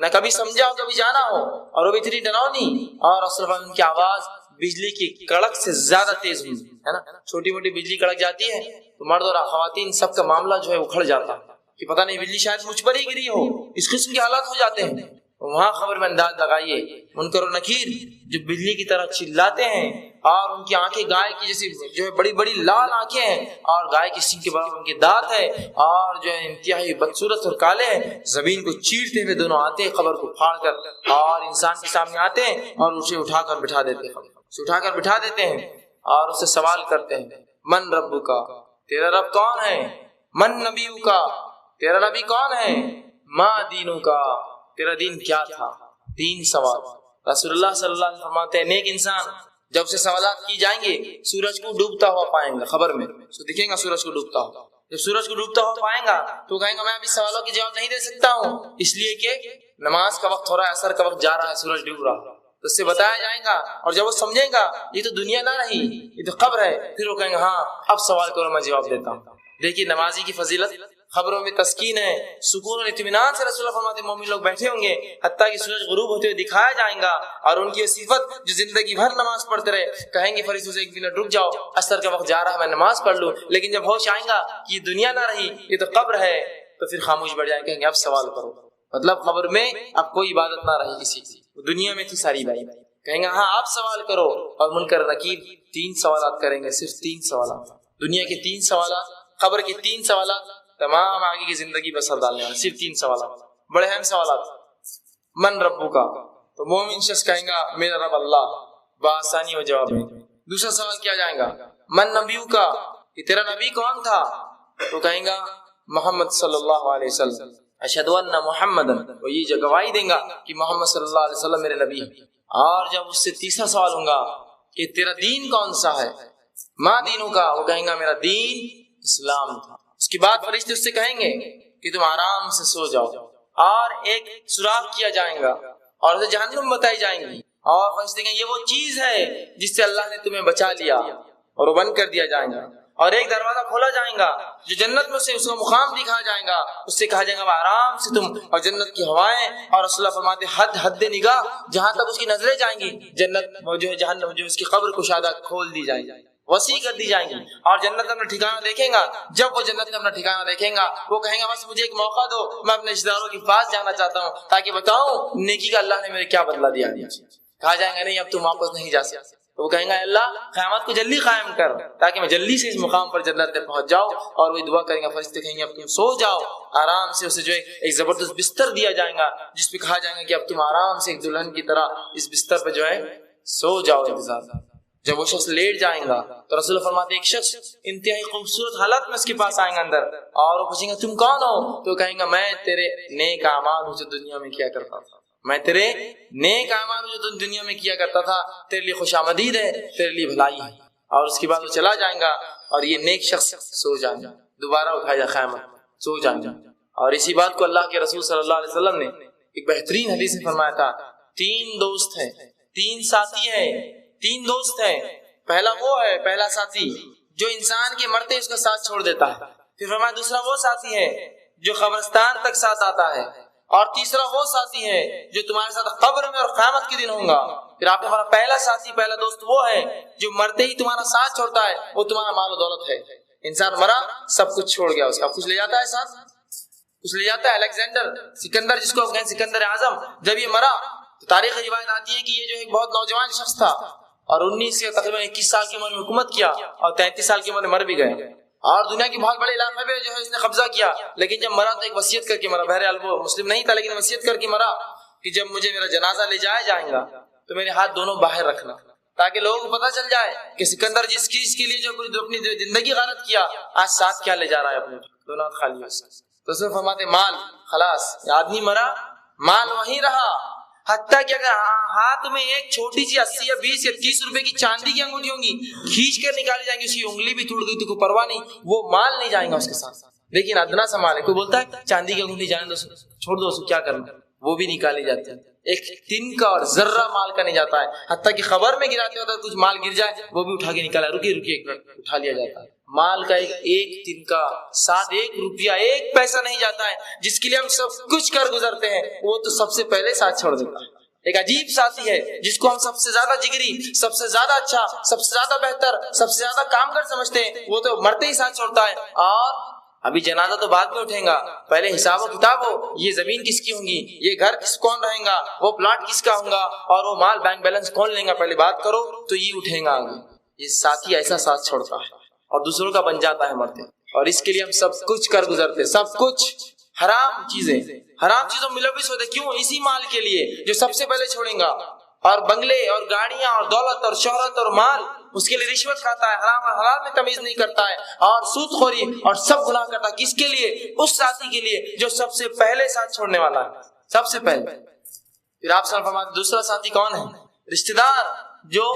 نہ کبھی سمجھا ہو، کبھی جانا ہو، اور وہ بھی اتنی ڈراؤنی، اور رسول اللہ ان کی آواز بجلی کی کڑک سے زیادہ تیز ہوئی ہے نا. چھوٹی موٹی بجلی کڑک جاتی ہے تو مرد اور خواتین سب کا معاملہ جو ہے اکھڑ جاتا ہے کہ پتہ نہیں بجلی شاید مجھ پر ہی گری ہو، اس قسم کے حالات ہو جاتے ہیں. وہاں خبر میں انداز لگائیے منکر و نکیر جو بجلی کی طرح چلاتے ہیں اور ان کی آنکھیں گائے کی جیسی جو ہے بڑی بڑی لال آنکھیں ہیں اور گائے کی سینگ کے برابر ان کے دانت ہے اور جو ہے انتہائی بدصورت اور کالے ہیں، زمین کو چیرتے ہوئے دونوں آتے ہیں خبر کو پھاڑ کر اور انسان کے سامنے آتے ہیں اور اسے اٹھا کر بٹھا دیتے ہیں، اسے اٹھا کر بٹھا دیتے ہیں اور اسے سوال کرتے ہیں من ربک کا، تیرا رب کون ہے؟ من نبیک کا، تیرا نبی کون ہے؟ ما دینک کا، تیرا دین کیا تھا؟ 3 سوال. رسول اللہ صلی اللہ علیہ وسلم فرماتے ہیں نیک انسان جب سے سوالات کی جائیں گے سورج کو ڈوبتا ہوا پائیں گا، خبر میں تو دکھیں گا سورج کو ڈوبتا ہوا. جب سورج کو ڈوبتا ہوا پائیں گا تو کہیں گا میں ابھی سوالوں کے جواب نہیں دے سکتا ہوں، اس لیے کہ نماز کا وقت ہو رہا ہے، عصر کا وقت جا رہا ہے، سورج ڈوب رہا ہے. تو اس سے بتایا جائے گا اور جب وہ سمجھیں گا یہ تو دنیا نہ رہی، یہ تو قبر ہے، پھر وہ کہیں گا ہاں اب سوال کرو میں جواب دیتا ہوں. دیکھیے نمازی کی فضیلت، خبروں میں تسکین ہے، سکون اور اطمینان سے رسول اللہ فرماتے ہیں مومن لوگ بیٹھے ہوں گے حتیٰ کہ سورج غروب ہوتے ہوئے دکھایا جائیں گا اور ان کی صفت جو زندگی بھر نماز پڑھتے رہے، کہیں گے فرشتوں سے ایک منٹ رک جاؤ، عصر کا وقت جا رہا ہے میں نماز پڑھ لوں. لیکن جب ہوش آئیں گا کہ یہ دنیا نہ رہی یہ تو قبر ہے تو پھر خاموش بیٹھ جائیں، کہیں گے اب سوال کرو. مطلب قبر میں اب کوئی عبادت نہ رہی کسی کی، دنیا میں تھی ساری بھائی، کہیں گے ہاں آپ سوال کرو. اور منکر نکیر 3 سوالات کریں گے، صرف 3 سوالات، دنیا کے 3 سوالات، قبر کے 3 سوالات، تمام آگے کی زندگی بسر ڈالنے والے، صرف 3 سوالات، بڑے اہم سوالات. من ربو کا، تو مومن شخص کہیں گا میرا رب اللہ، بآسانی ہو جواب میں. دوسرا سوال کیا جائے گا من نبیو کا، کہ تیرا نبی کون تھا؟ تو کہیں گا محمد صلی اللہ علیہ وسلم، اشہد ان محمدن، وہ یہ گواہی دیں گا کہ محمد صلی اللہ علیہ وسلم میرے نبی. اور جب اس سے تیسرا سوال ہوگا کہ تیرا دین کون سا ہے؟ ما دینوں کا، وہ کہیں گا میرا دین اسلام تھا. اس کے بعد فرشتے اس سے کہیں گے کہ تم آرام سے سو جاؤ، اور ایک سوراخ کیا جائے گا اور اسے جہنم بتائی جائیں گی اور فرشتے کہیں یہ وہ چیز ہے جس سے اللہ نے تمہیں بچا لیا، اور وہ بند کر دیا جائے گا اور ایک دروازہ کھولا جائے گا جو جنت میں سے اس کو مقام دکھایا جائے گا، اس سے کہا جائے گا آرام سے تم، اور جنت کی ہوائیں، اور رسول اللہ فرماتے حد نگاہ جہاں تک اس کی نظریں جائیں گی جنت جو ہے جہنم جو اس کی قبر کشادہ کھول دی جائے گی، وسیع کر دی جائیں گی، اور جنت میں اپنا ٹھکانہ دیکھیں گا. جب وہ جنت میں اپنا ٹھکانہ دیکھیں گا وہ کہیں گا بس مجھے ایک موقع دو، میں اپنے رشتہ داروں کے پاس جانا چاہتا ہوں تاکہ بتاؤں نیکی کا اللہ نے میرے کیا بدلہ دیا. کہا جائے گا نہیں اب تم واپس نہیں جا سکتے. تو وہ کہیں گا اللہ قیامت کو جلدی قائم کر تاکہ میں جلدی سے اس مقام پر جنت میں پہنچ جاؤں. اور وہ دعا کریں گا، فرشتے کہیں گے اب تم سو جاؤ آرام سے. اسے جو ہے ایک زبردست بستر دیا جائے گا جس پہ کہا جائے گا کہ اب تم آرام سے ایک دلہن کی طرح اس بستر پہ جو ہے سو جاؤ انتظار. جب وہ شخص لیٹ جائیں گا تو رسول اللہ فرماتے ایک شخص انتہائی خوبصورت حالت میں اس کے پاس آئیں گا اندر، اور وہ پوچھیں گا تم کون ہو؟ تو کہیں گا میں تیرے نیک اعمال جو دنیا میں کیا کرتا تھا. میں تیرے نیک اعمال جو تم دنیا میں کیا کرتا تھا تیرے لیے خوش آمدید ہے، تیرے لیے بھلائی ہے۔ اور اس کے بعد وہ چلا جائیں گا اور یہ نیک شخص سو جائیں گا، دوبارہ اٹھایا خیمہ سو جائیں گا۔ اور اسی بات کو اللہ کے رسول صلی اللہ علیہ وسلم نے ایک بہترین حدیث میں فرمایا تھا، تین دوست ہیں، تین ساتھی ہیں، تین دوست ہیں۔ پہلا وہ ہے، پہلا ساتھی جو انسان کے مرتے اس کا ساتھ چھوڑ دیتا ہے، پھر فرمایا دوسرا وہ ساتھی ہے جو قبرستان تک ساتھ آتا ہے، اور تیسرا وہ ساتھی ہے جو تمہارے ساتھ قبر میں اور قیامت کے دن ہوگا۔ پھر آپ نے فرمایا پہلا ساتھی، پہلا دوست وہ ہے جو مرتے ہی تمہارا ساتھ چھوڑتا ہے، وہ تمہارا مال و دولت ہے۔ انسان مرا، سب کچھ چھوڑ گیا، اس کا کچھ لے جاتا ہے ساتھ، کچھ لے جاتا ہے۔ الیگزینڈر سکندر، جس کو کہیں سکندر اعظم، جب یہ مرا تو تاریخ روایت آتی ہے کہ یہ جو ایک بہت نوجوان شخص تھا اور 19 یا تقریباً 21 سال کی عمر میں حکومت کیا، اور 33 سال کی عمر میں مر بھی گئے، اور دنیا کے بہت بڑے علاقے میں جو ہے اس نے قبضہ کیا۔ لیکن جب مرا تو ایک وصیت کر کے مرا، بہرحال وہ مسلم نہیں تھا لیکن وصیت کر کے مرا کہ جب مجھے میرا جنازہ لے جایا جائے گا تو میرے ہاتھ دونوں باہر رکھنا، تاکہ لوگوں کو پتہ چل جائے کہ سکندر جس چیز کے لیے جو اپنی زندگی غارت کیا، آج ساتھ کیا لے جا رہا ہے، اپنے دونوں ہاتھ خالی ہے۔ تو اس میں فرماتے مال خلاص، آدمی مرا مال وہیں رہا، حتیٰ کہ اگر ہاتھ میں ایک چھوٹی سی 80 یا 20 یا 30 روپے کی چاندی کی انگوٹھی ہوں گی، کھینچ کر نکالی جائیں گی، اس کی انگلی بھی ٹوٹ گئی تو کوئی پرواہ نہیں، وہ مال نہیں جائیں گا اس کے ساتھ۔ لیکن ادنا سا مال ہے، کوئی بولتا ہے چاندی کی انگوٹھی جانے دو، چھوڑ دو، اس کو کیا کرنا، وہ بھی نکالی جاتی ہے۔ ایک تن کا اور ذرہ مال کا نہیں جاتا ہے، حتیٰ کہ خبر میں گراتے ہوتا ہے کچھ مال گر جائے وہ بھی اٹھا کے نکالا، رکیے ایک منٹ، اٹھا لیا جاتا ہے۔ مال کا ایک دن کا ساتھ ایک روپیہ ایک پیسہ نہیں جاتا ہے، جس کے لیے ہم سب کچھ کر گزرتے ہیں وہ تو سب سے پہلے ساتھ چھوڑ دیتا ہے۔ ایک عجیب ساتھی ہے جس کو ہم سب سے زیادہ جگری، سب سے زیادہ اچھا، سب سے زیادہ بہتر، سب سے زیادہ کام کر سمجھتے ہیں، وہ تو مرتے ہی ساتھ چھوڑتا ہے۔ اور ابھی جنازہ تو بعد میں اٹھیں گا، پہلے حساب و کتاب ہو، یہ زمین کس کی ہوں گی، یہ گھر کون رہیں گا، وہ پلاٹ کس کا ہوں گا، اور وہ مال بینک بیلنس کون لیں گا، پہلے بات کرو تو یہ اٹھیں گا آگے۔ یہ ساتھی ایسا ساتھ چھوڑتا ہے اور دوسروں کا بن جاتا ہے مرتے، اور اس کے لیے ہم سب کچھ کر گزرتے، سب کچھ حرام چیزوں ملوث ہوتے، کیوں؟ اسی مال کے لیے جو سب سے پہلے چھوڑیں گا، اور بنگلے اور گاڑیاں اور دولت اور شہرت اور مال، اس کے لیے رشوت کھاتا ہے، حرام اور حلال میں تمیز نہیں کرتا ہے، اور سود خوری اور سب گناہ کرتا ہے، کس کے لیے؟ اس ساتھی کے لیے جو سب سے پہلے ساتھ چھوڑنے والا ہے، سب سے پہلے۔ پھر آپ صلی فرماتے دوسرا ساتھی کون ہے؟ رشتہ دار جو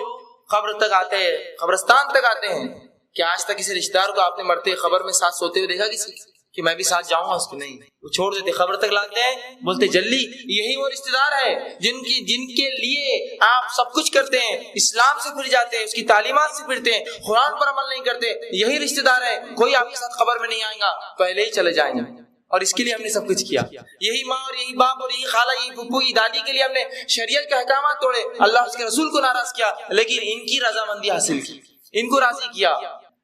قبر تک آتے ہیں، قبرستان تک آتے ہیں۔ کیا آج تک کسی رشتہ دار کو آپ نے مرتے خبر میں ساتھ سوتے ہوئے دیکھا کسی کہ میں بھی ساتھ جاؤں گا اس کے؟ نہیں، وہ چھوڑ دیتے، خبر تک لاتے ہیں، بولتے جلدی۔ یہی وہ رشتہ دار ہے جن کے لیے آپ سب کچھ کرتے ہیں، اسلام سے پھر جاتے ہیں، اس کی تعلیمات سے پھرتے ہیں، قرآن پر عمل نہیں کرتے، یہی رشتہ دار ہے۔ کوئی آپ کے ساتھ خبر میں نہیں آئے گا، پہلے ہی چلے جائیں گے، اور اس کے لیے ہم نے سب کچھ کیا۔ یہی ماں اور یہی باپ اور یہی خالہ، یہی پھپھو، یہی دادی کے لیے ہم نے شریعت کے احکامات توڑے، اللہ اس کے رسول کو ناراض کیا، لیکن ان کی رضامندی حاصل کی، ان کو راضی کیا۔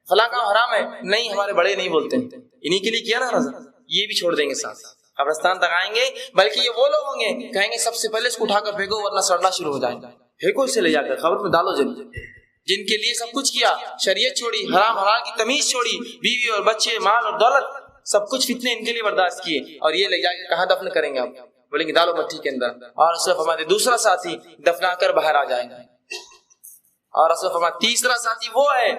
فلاں کام حرام ہے، نہیں، ہمارے بڑے نہیں بولتے، انہی کے لیے کیا نا رضا، یہ بھی چھوڑ دیں گے ساتھ۔ قبرستان تک آئیں گے، بلکہ یہ وہ لوگ ہوں گے کہیں گے سب سے پہلے اس کو اٹھا کر پھینکو ورنہ سڑنا شروع ہو جائے گا، پھینکو اسے لے جا کر قبر میں ڈالو جلدی۔ جن کے لیے سب کچھ کیا، شریعت چھوڑی، حرام حلال کی تمیز چھوڑی، بیوی اور بچے، مال اور دولت، سب کچھ فتنے ان کے لیے برداشت کیے، اور یہ لے جا کے کہاں دفن کریں گے آپ؟ بولیں گے ڈالو مٹی کے اندر۔ اور رسول فرماتے دوسرا ساتھی دفنا کر باہر آ جائیں گے، اور رسول فرماتے تیسرا ساتھی وہ ہے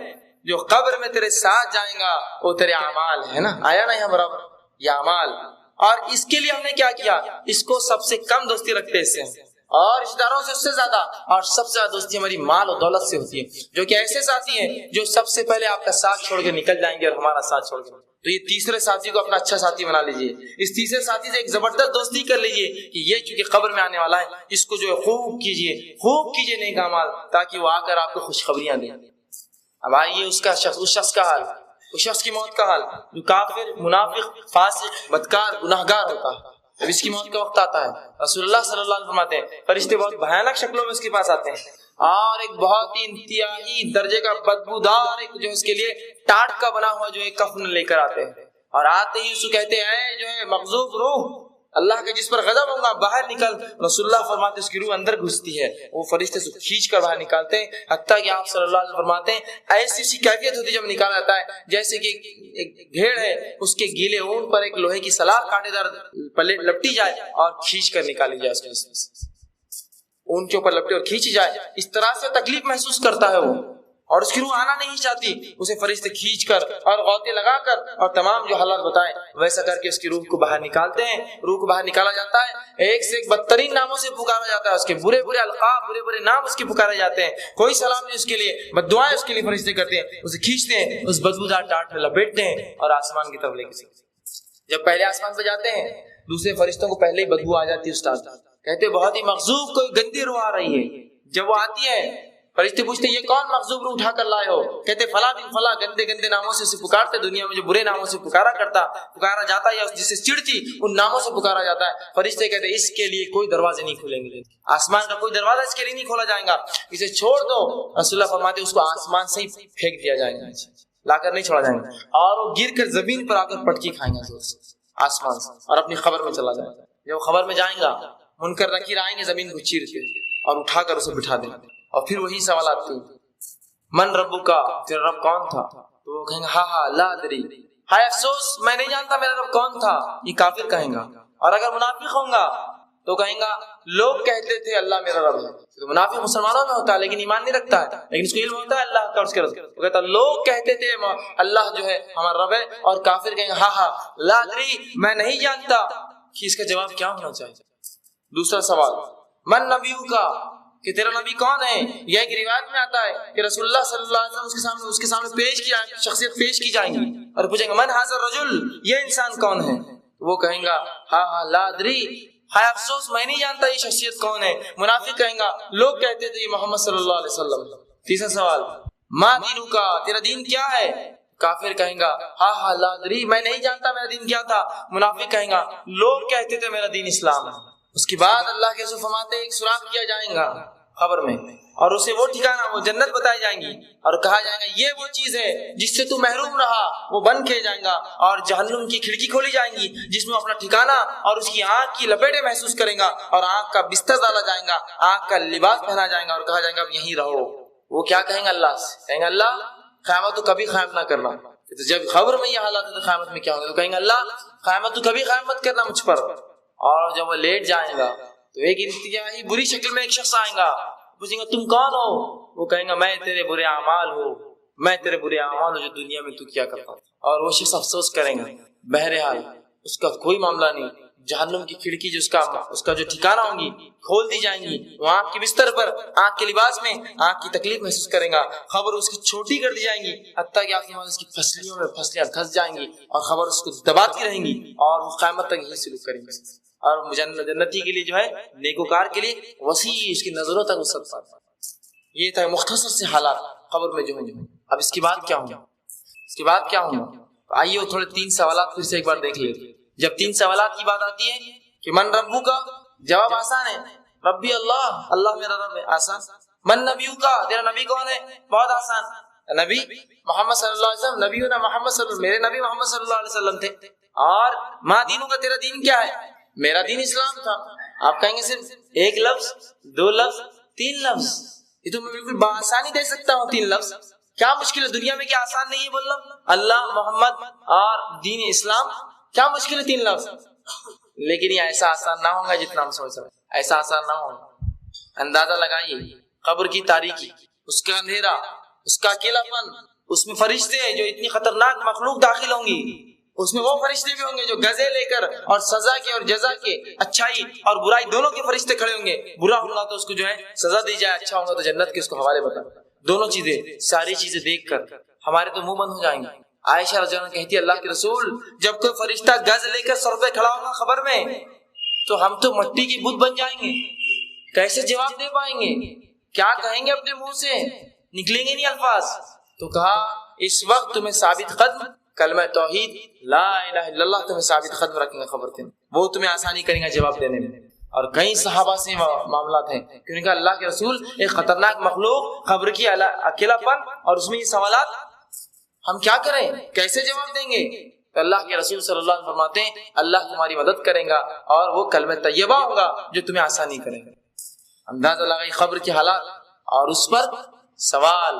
جو قبر میں تیرے ساتھ جائیں گا، وہ تیرے اعمال ہے نا، آیا نا یہاں برابر، یہ اعمال۔ اور اس کے لیے ہم نے کیا کیا؟ اس کو سب سے کم دوستی رکھتے ہیں اس سے، اور رشتہ داروں سے اس سے زیادہ، اور سب سے زیادہ دوستی ہماری مال اور دولت سے ہوتی ہے، جو کہ ایسے ساتھی ہیں جو سب سے پہلے آپ کا ساتھ چھوڑ کے نکل جائیں گے اور ہمارا ساتھ چھوڑ کے۔ تو یہ تیسرے ساتھی کو اپنا اچھا ساتھی بنا لیجئے، اس تیسرے ساتھی سے ایک زبردست دوستی کر لیجئے کہ یہ چونکہ قبر میں آنے والا ہے، اس کو جو ہے خوب کیجئے نیک اعمال، تاکہ وہ آ کر آپ کو خوشخبریاں دیں۔ اب آئیے اس شخص کا حال، اس شخص کی موت کا حال جو کافر، منافق، فاسق، بدکار، گناہگار ہوتا ہے۔ جب اس کی موت کا وقت آتا ہے، رسول اللہ صلی اللہ علیہ وسلم فرماتے ہیں فرشتے بہت بھیانک شکلوں میں اس کے پاس آتے ہیں، اور ایک بہت ہی انتہائی درجے کا بدبودار ایک جو اس کے لیے ٹاٹ کا بنا ہوا جو ایک کفن لے کر آتے ہیں، اور آتے ہی اس کو کہتے ہیں اے جو ہے مغضوب روح، اللہ کے جس پر غضب ہوگا، باہر نکل۔ رسول اللہ فرماتے اس کی روح اندر گھستی ہے، وہ فرشتے سے کھینچ کر باہر نکالتے ہیں، حتیٰ کہ آپ صلی اللہ علیہ وسلم فرماتے ہیں ایسی سی کیفیت ہوتی ہے جب نکالا جاتا ہے جیسے کہ ایک بھیڑ ہے، اس کے گیلے اون پر ایک لوہے کی سلاخ کاٹے دار لپٹی جائے اور کھینچ کر نکالی جائے، اس کے اون کے اوپر لپٹے اور کھینچی جائے، اس طرح سے تکلیف محسوس کرتا ہے وہ، اور اس کی روح آنا نہیں چاہتی، اسے فرشتے کھینچ کر اور غوطے لگا کر اور تمام جو حالات بتائیں ویسا کر کے اس کی روح کو باہر نکالتے ہیں. روح کو باہر نکالا جاتا ہے، ایک سے ایک بدترین ناموں سے پکارا جاتا ہے، اس کے برے برے القاب، برے برے نام اس کے پکارے جاتے ہیں. کوئی سلام نہیں اس کے لیے، بد دعائیں اس کے لیے فرشتے کرتے ہیں، اسے کھینچتے ہیں، اس بدبودار ٹاٹ میں لپیٹتے ہیں اور آسمان کی طرف لے کے چلتے ہیں. جب پہلے آسمان پہ جاتے ہیں دوسرے فرشتوں کو پہلے ہی بدبو آ جاتی ہے. استاد کہتے ہیں بہت ہی مغضوب کوئی گندی روح آ رہی ہے. جب وہ آتی ہے فرشتے پوچھتے یہ کون مغضوب روح اٹھا کر لائے ہو؟ کہتے فلاں بن فلاں، گندے گندے ناموں سے اسے پکارتے، دنیا میں جو برے ناموں سے پکارا جاتا ہے یا جس سے چڑ تھی ان ناموں سے پکارا جاتا ہے. فرشتے کہتے اس کے لیے کوئی دروازے نہیں کھولیں گے، آسمان کا کوئی دروازہ اس کے لیے نہیں کھولا جائے گا، اسے چھوڑ دو. رسول اللہ فرماتے اس کو آسمان سے ہی پھینک دیا جائے گا، لا کر نہیں چھوڑا جائے گا، اور وہ گر کر زمین پر آ کر پٹکی کھائیں گا زور سے آسمان سے اور اپنی خبر میں چلا جائے گا. جب خبر میں جائیں گا منکر نکیر آئیں گے زمین کو چیر کے اور اٹھا کر اسے بٹھا دیں گے. اور پھر وہی سوالات تھے من ربو کا، تیرا رب کون تھا؟ تو وہ کہیں گے ہاں لا ادری، ہائے افسوس میں نہیں جانتا میرا رب کون تھا. یہ کافر کہیں گا. اور اگر منافق ہوں گا تو کہیں گا لوگ کہتے تھے اللہ میرا رب ہے. تو منافق مسلمانوں میں ہوتا ہے لیکن ایمان نہیں رکھتا ہے، لیکن اس کو علم ہوتا ہے اللہ کا اور اس کے رب. وہ کہتا لوگ کہتے تھے اللہ جو ہے ہمارا رب ہے، اور کافر کہیں گے ہاں لا ادری میں نہیں جانتا. کہ اس کا جواب کیا ہونا چاہیے؟ دوسرا سوال من نبیو کا، کہ تیرا نبی کون ہے؟ یہ ایک روایت میں آتا ہے کہ رسول اللہ صلی اللہ علیہ وسلم اس کے سامنے پیش کیا شخصیت پیش کی جائیں گی اور پوچھیں گے من ھذا الرجل، یہ انسان کون ہے؟ وہ کہیں گا ہاں لا ادری، ہائے افسوس میں نہیں جانتا یہ شخصیت کون ہے. منافق کہیں گا لوگ کہتے تھے یہ محمد صلی اللہ علیہ وسلم. تیسرا سوال ما دینو کا، تیرا دین کیا ہے؟ کافر کہیں گا ہاں لا ادری میں نہیں جانتا میرا دین کیا تھا. منافق کہیں گا لوگ کہتے تھے میرا دین اسلام ہے. اس کے بعد اللہ کے رسول فرماتے ایک سوراخ کیا جائے گا خبر میں، اور اسے وہ ٹھکانہ وہ جنت بتائی جائیں گی اور کہا جائے گا یہ وہ چیز ہے جس سے تو محروم رہا، وہ بند کیے جائیں گا. اور جہنم کی کھڑکی کھولی جائیں گی جس میں اپنا ٹھکانہ اور اس کی آنکھ کی لپیٹیں محسوس کریں گا، اور آنکھ کا بستر ڈالا جائے گا، آنکھ کا لباس پہنا جائے گا اور کہا جائے گا اب یہیں رہو. وہ کیا کہیں گے اللہ سے؟ کہیں گے اللہ قیامت تو کبھی قائم نہ کرنا. تو جب خبر میں یہ حالات ہے تو قیامت میں کیا ہوگا؟ تو کہیں گے اللہ قیامت تو کبھی قائم مت کرنا مجھ پر. اور جب وہ لیٹ جائیں گا تو ایک انتہائی بری شکل میں ایک شخص آئے گا، پوچھیں گے تم کون ہو؟ وہ کہیں گا میں تیرے برے اعمال ہوں، میں تیرے برے اعمال ہوں جو دنیا میں تو کیا کرتا. اور وہ شخص افسوس کریں گا. بہرحال اس کا کوئی معاملہ نہیں، جہنم کی کھڑکی جو اس کا جو ٹھکانہ ہوں گی کھول دی جائیں گی. وہ آنکھ کے بستر پر آنکھ کے لباس میں آنکھ کی تکلیف محسوس کریں گا. خبر اس کی چھوٹی کر دی جائیں گی حتیٰ کہ آخر اس کی پسلیوں میں پسلیاں دھس جائیں گی اور خبر اس کو دباتی رہیں گی اور وہ قیامت تک یہی سلوک کریں گے. اور جنتی کے لیے جو ہے نیکوکار کے لیے وسیع اس کی نظروں تک وسعت پاتا. یہ تھا مختصر سے حالات خبر میں جو ہیں. اب اس کے بعد کیا ہوگا؟ اس کے بعد کیا ہوگا؟ آئیے وہ تھوڑے 3 سوالات پھر سے ایک بار دیکھ لیتے. جب 3 سوالات کی بات آتی ہے کہ من ربو کا، جواب آسان ہے ربی اللہ، اللہ میرا رب ہے، آسان. من نبیو کا، تیرا نبی کون ہے؟ بہت آسان، نبی محمد صلی اللہ علیہ وسلم. نبی محمد صلی اللہ، میرے نبی محمد صلی اللہ علیہ وسلم تھے. اور ما دینوں کا، تیرا دین کیا ہے؟ میرا دین اسلام تھا. آپ کہیں گے صرف ایک لفظ، 2 لفظ، 3 لفظ؟ یہ تو میں بالکل بآسانی دے سکتا ہوں 3 لفظ. کیا مشکل ہے دنیا میں؟ کیا آسان نہیں ہے بولنا اللہ محمد اور دین اسلام؟ کیا مشکل ہے 3 لفظ؟ لیکن یہ ایسا آسان نہ ہوگا جتنا ہم سوچ رہے ہیں. ایسا آسان نہ ہوگا. اندازہ لگائیے قبر کی تاریکی، اس کا اندھیرا، اس کا اکیلا پن، اس میں فرشتے جو اتنی خطرناک مخلوق داخل ہوں گی، اس میں وہ فرشتے بھی ہوں گے جو گزے لے کر اور سزا کے اور جزا کے، اچھائی اور برائی دونوں کے فرشتے کھڑے ہوں گے. برا ہوگا تو اس کو جو ہے سزا دی جائے، اچھا ہوگا تو جنت کے اس کو حوالے بتا. دونوں چیزیں، ساری چیزیں دیکھ کر ہمارے تو منہ بند ہو جائیں گے. عائشہ رضی اللہ عنہا کہتی ہے اللہ کے رسول جب کوئی فرشتہ گز لے کر سر پہ کھڑا ہوگا خبر میں تو ہم تو مٹی کی بت بن جائیں گے. کیسے جواب دے پائیں گے؟ کیا کہیں گے؟ اپنے منہ سے نکلیں گے نہیں الفاظ. تو کہا اس وقت تمہیں ثابت قدم کلمہ توحید لا الہ الا اللہ تمہیں ثابت قدم رکھیں گے خبر کے، وہ تمہیں آسانی کریں گے جواب دینے میں. اور کئی صحابہ سے معاملات ہیں کہ انہوں نے کہا اللہ کے رسول ایک خطرناک مخلوق، قبر کی اکیلا پن اور اس میں یہ سوالات، ہم کیا کریں؟ کیسے جواب دیں گے؟ تو اللہ کے رسول صلی اللہ علیہ وسلم فرماتے ہیں اللہ تمہاری مدد کرے گا اور وہ کلمہ طیبہ ہوگا جو تمہیں آسانی کرے گا. اندازہ لگائی قبر کے حالات اور اس پر سوال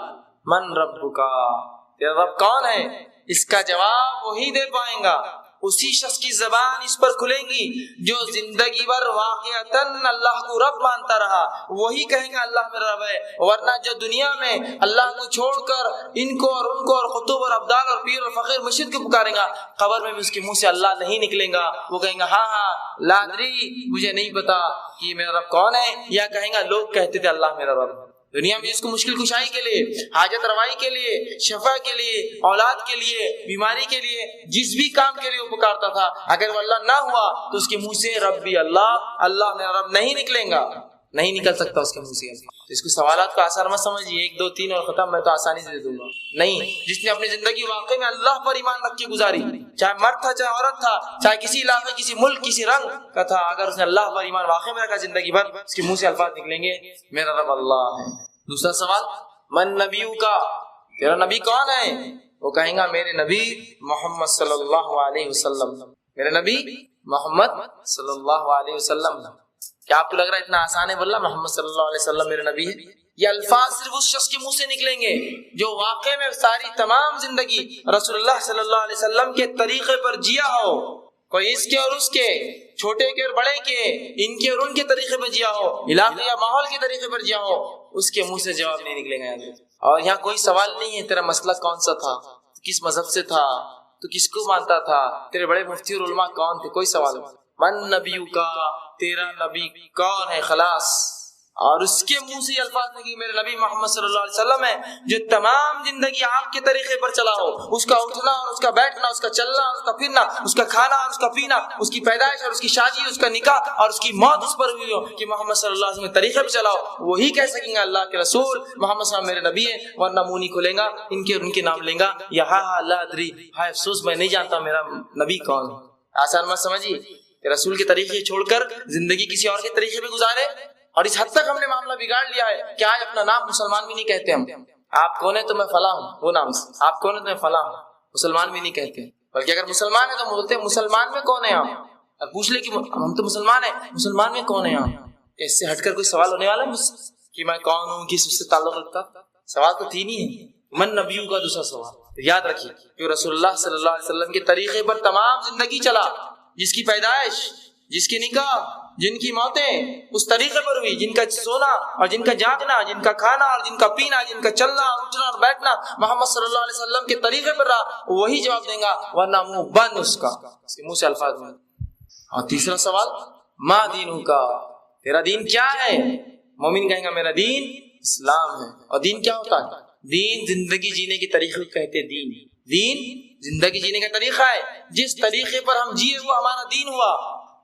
من ربک، تیرا رب کون ہے؟ اس کا جواب وہی دے پائیں گا اسی شخص کی زبان اس پر کھلیں گی جو زندگی بھر واقعتاً اللہ کو رب مانتا رہا، وہی کہیں گا اللہ میرا رب ہے۔ ورنہ جو دنیا میں اللہ کو چھوڑ کر ان کو اور ان کو اور قطب اور ابدال اور پیر اور فقیر مرشد کو پکارے گا، قبر میں بھی اس کے منہ سے اللہ نہیں نکلے گا، وہ کہیں گا ہاں ہاں لا ادری، مجھے نہیں پتا کہ یہ میرا رب کون ہے، یا کہیں گا لوگ کہتے تھے اللہ میرا رب۔ دنیا میں اس کو مشکل کشائی کے لیے، حاجت روائی کے لیے، شفا کے لیے، اولاد کے لیے، بیماری کے لیے، جس بھی کام کے لیے وہ پکارتا تھا، اگر وہ اللہ نہ ہوا تو اس کے منہ سے ربی اللہ، اللہ میرا رب نہیں نکلیں گا، نہیں نکل سکتا اس کے منہ سے۔ اس کو سوالات کو آسان مت سمجھیے، 1 2 3 اور ختم، میں تو آسانی سے دے دوں گا، نہیں۔ جس نے اپنی زندگی واقعی میں اللہ پر ایمان رکھ کے گزاری، چاہے مرد تھا چاہے عورت تھا، چاہے کسی علاقے کسی ملک کسی رنگ کا تھا، اگر اس نے اللہ پر ایمان واقعی میں رکھا زندگی بھر، اس کے منہ سے الفاظ نکلیں گے میرا رب اللہ ہے۔ دوسرا سوال، من نبیو کا، تیرا نبی کون ہے؟ وہ کہیں گا میرے نبی محمد صلی اللہ علیہ وسلم، میرے نبی محمد صلی اللہ علیہ وسلم۔ کیا آپ کو لگ رہا ہے اتنا آسان ہے بولنا محمد صلی اللہ علیہ وسلم میرے نبی ہے؟ یہ الفاظ صرف اس شخص کے منہ سے نکلیں گے جو واقع میں ساری تمام زندگی رسول اللہ صلی اللہ علیہ وسلم کے طریقے پر جیا ہو، کوئی اس کے اور اس کے، چھوٹے کے اور بڑے کے، ان کے اور ان کے طریقے پر جیا ہو، علاقے یا ماحول کے طریقے پر جیا ہو، اس کے منہ سے جواب نہیں نکلے گا۔ اور یہاں کوئی سوال نہیں ہے تیرا مسلک کون سا تھا، کس مذہب سے تھا، تو کس کو مانتا تھا، تیرے بڑے مفتی اور علماء کون تھے، کوئی سوال نہیں۔ من نبیو کا، تیرا نبی کون ہے، خلاص۔ اور اس کے منہ سے یہ الفاظ نہیں، میرے نبی محمد صلی اللہ علیہ وسلم ہے جو تمام زندگی آپ کے طریقے پر چلا ہو، اس کا اٹھنا اور اس کا بیٹھنا، اس کا چلنا اور اس کا پھرنا، اس کا کھانا اور اس کا پینا، اس کی پیدائش اور اس کی شادی، اس کا نکاح اور اس کی موت اس پر ہوئی ہو کہ محمد صلی اللہ علیہ وسلم کے طریقے پر چلاؤ، وہی کہہ سکیں گے اللہ کے رسول محمد صلی اللہ علیہ وسلم میرے نبی ہے۔ ورنہ منہ نہیں کھولیں گا، ان کے اور ان کے نام لیں گا، یا ہاں لا ادری، ہائے افسوس میں نہیں جانتا میرا نبی کون ہے۔ آسان مت سمجھیے، رسول کے طریقے چھوڑ کر زندگی کسی اور کے طریقے پہ گزارے، اور اس حد تک ہم نے معاملہ بگاڑ لیا ہے کہ آج اپنا نام مسلمان بھی نہیں کہتے ہم، آپ کون ہیں تو میں فلاں ہوں، وہ نام سے، آپ کون ہیں تو میں فلاں ہوں، مسلمان بھی نہیں کہتے، بلکہ اگر مسلمان ہے تو بولتے ہیں مسلمان میں کون ہے آپ، اور پوچھ لے کہ ہم تو مسلمان ہیں، مسلمان میں کون ہے آپ، اس سے ہٹ کر کوئی سوال ہونے والا ہے مجھ سے کہ میں کون ہوں، کس سے تعلق رکھتا، سوال تو تین ہی ہے۔ من نبیوں کا دوسرا سوال یاد رکھیے کہ رسول اللہ صلی اللہ علیہ وسلم کے طریقے پر تمام زندگی چلا، جس کی پیدائش، جس کی نکاح، جن کی موتیں اس طریقے پر ہوئی، جن کا سونا اور جن کا جاگنا، جن کا کھانا اور جن کا پینا، جن کا چلنا اور اٹھنا اور بیٹھنا محمد صلی اللہ علیہ وسلم کے طریقے پر رہا، وہی جواب دیں گا، ورنہ منہ بند اس کا، اس کے منہ سے الفاظ میں۔ اور تیسرا سوال، ما دینوں کا، تیرا دین کیا ہے؟ مومن کہیں گا میرا دین اسلام ہے۔ اور دین کیا ہوتا ہے؟ دین زندگی جینے کے طریقے کہتے ہیں دین۔ دین زندگی جینے کا طریقہ ہے، جس طریقے پر ہم جیے وہ ہمارا دین ہوا۔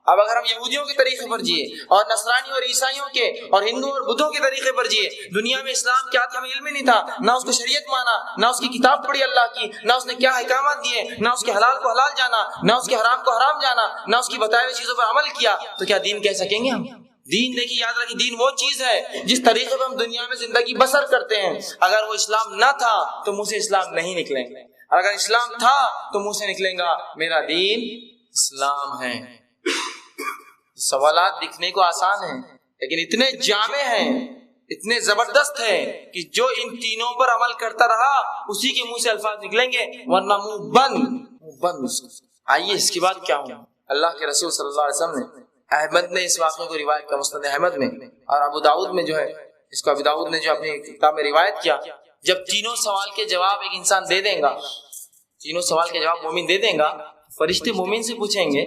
اب اگر ہم یہودیوں کے طریقے پر جیے اور نصرانی اور عیسائیوں کے اور ہندو اور بدھوں کے طریقے پر جیے، دنیا میں اسلام کیا تھا ہمیں علم ہی نہیں تھا، نہ اس کو شریعت مانا، نہ اس کی کتاب پڑھی اللہ کی، نہ اس نے کیا احکامات دیے، نہ اس کے حلال کو حلال جانا، نہ اس کے حرام کو حرام جانا، نہ اس کی بتائی ہوئی چیزوں پر عمل کیا، تو کیا دین کہہ سکیں گے ہم؟ دین دیکھیے، یاد رکھیے، دین وہ چیز ہے جس طریقے پر ہم دنیا میں زندگی بسر کرتے ہیں۔ اگر وہ اسلام نہ تھا تو منہ سے اسلام نہیں نکلیں گے، اگر اسلام تھا تو منہ سے نکلیں گا میرا دین اسلام ہے۔ سوالات دکھنے کو آسان ہیں لیکن اتنے جامع ہیں، اتنے زبردست ہیں کہ جو ان تینوں پر عمل کرتا رہا اسی کے منہ سے الفاظ نکلیں گے، ورنہ منہ بند۔ آئیے اس کے بعد کیا ہوں، اللہ کے رسول صلی اللہ علیہ وسلم نے، احمد نے اس واقعے کو روایت کا مسند احمد میں، اور ابو داؤد میں جو ہے اس کو ابو داؤد نے جو اپنی کتاب میں روایت کیا، جب تینوں سوال کے جواب ایک انسان دے دیں گا، تینوں سوال کے جواب مومن دے دیں گا، فرشتے مومن سے پوچھیں گے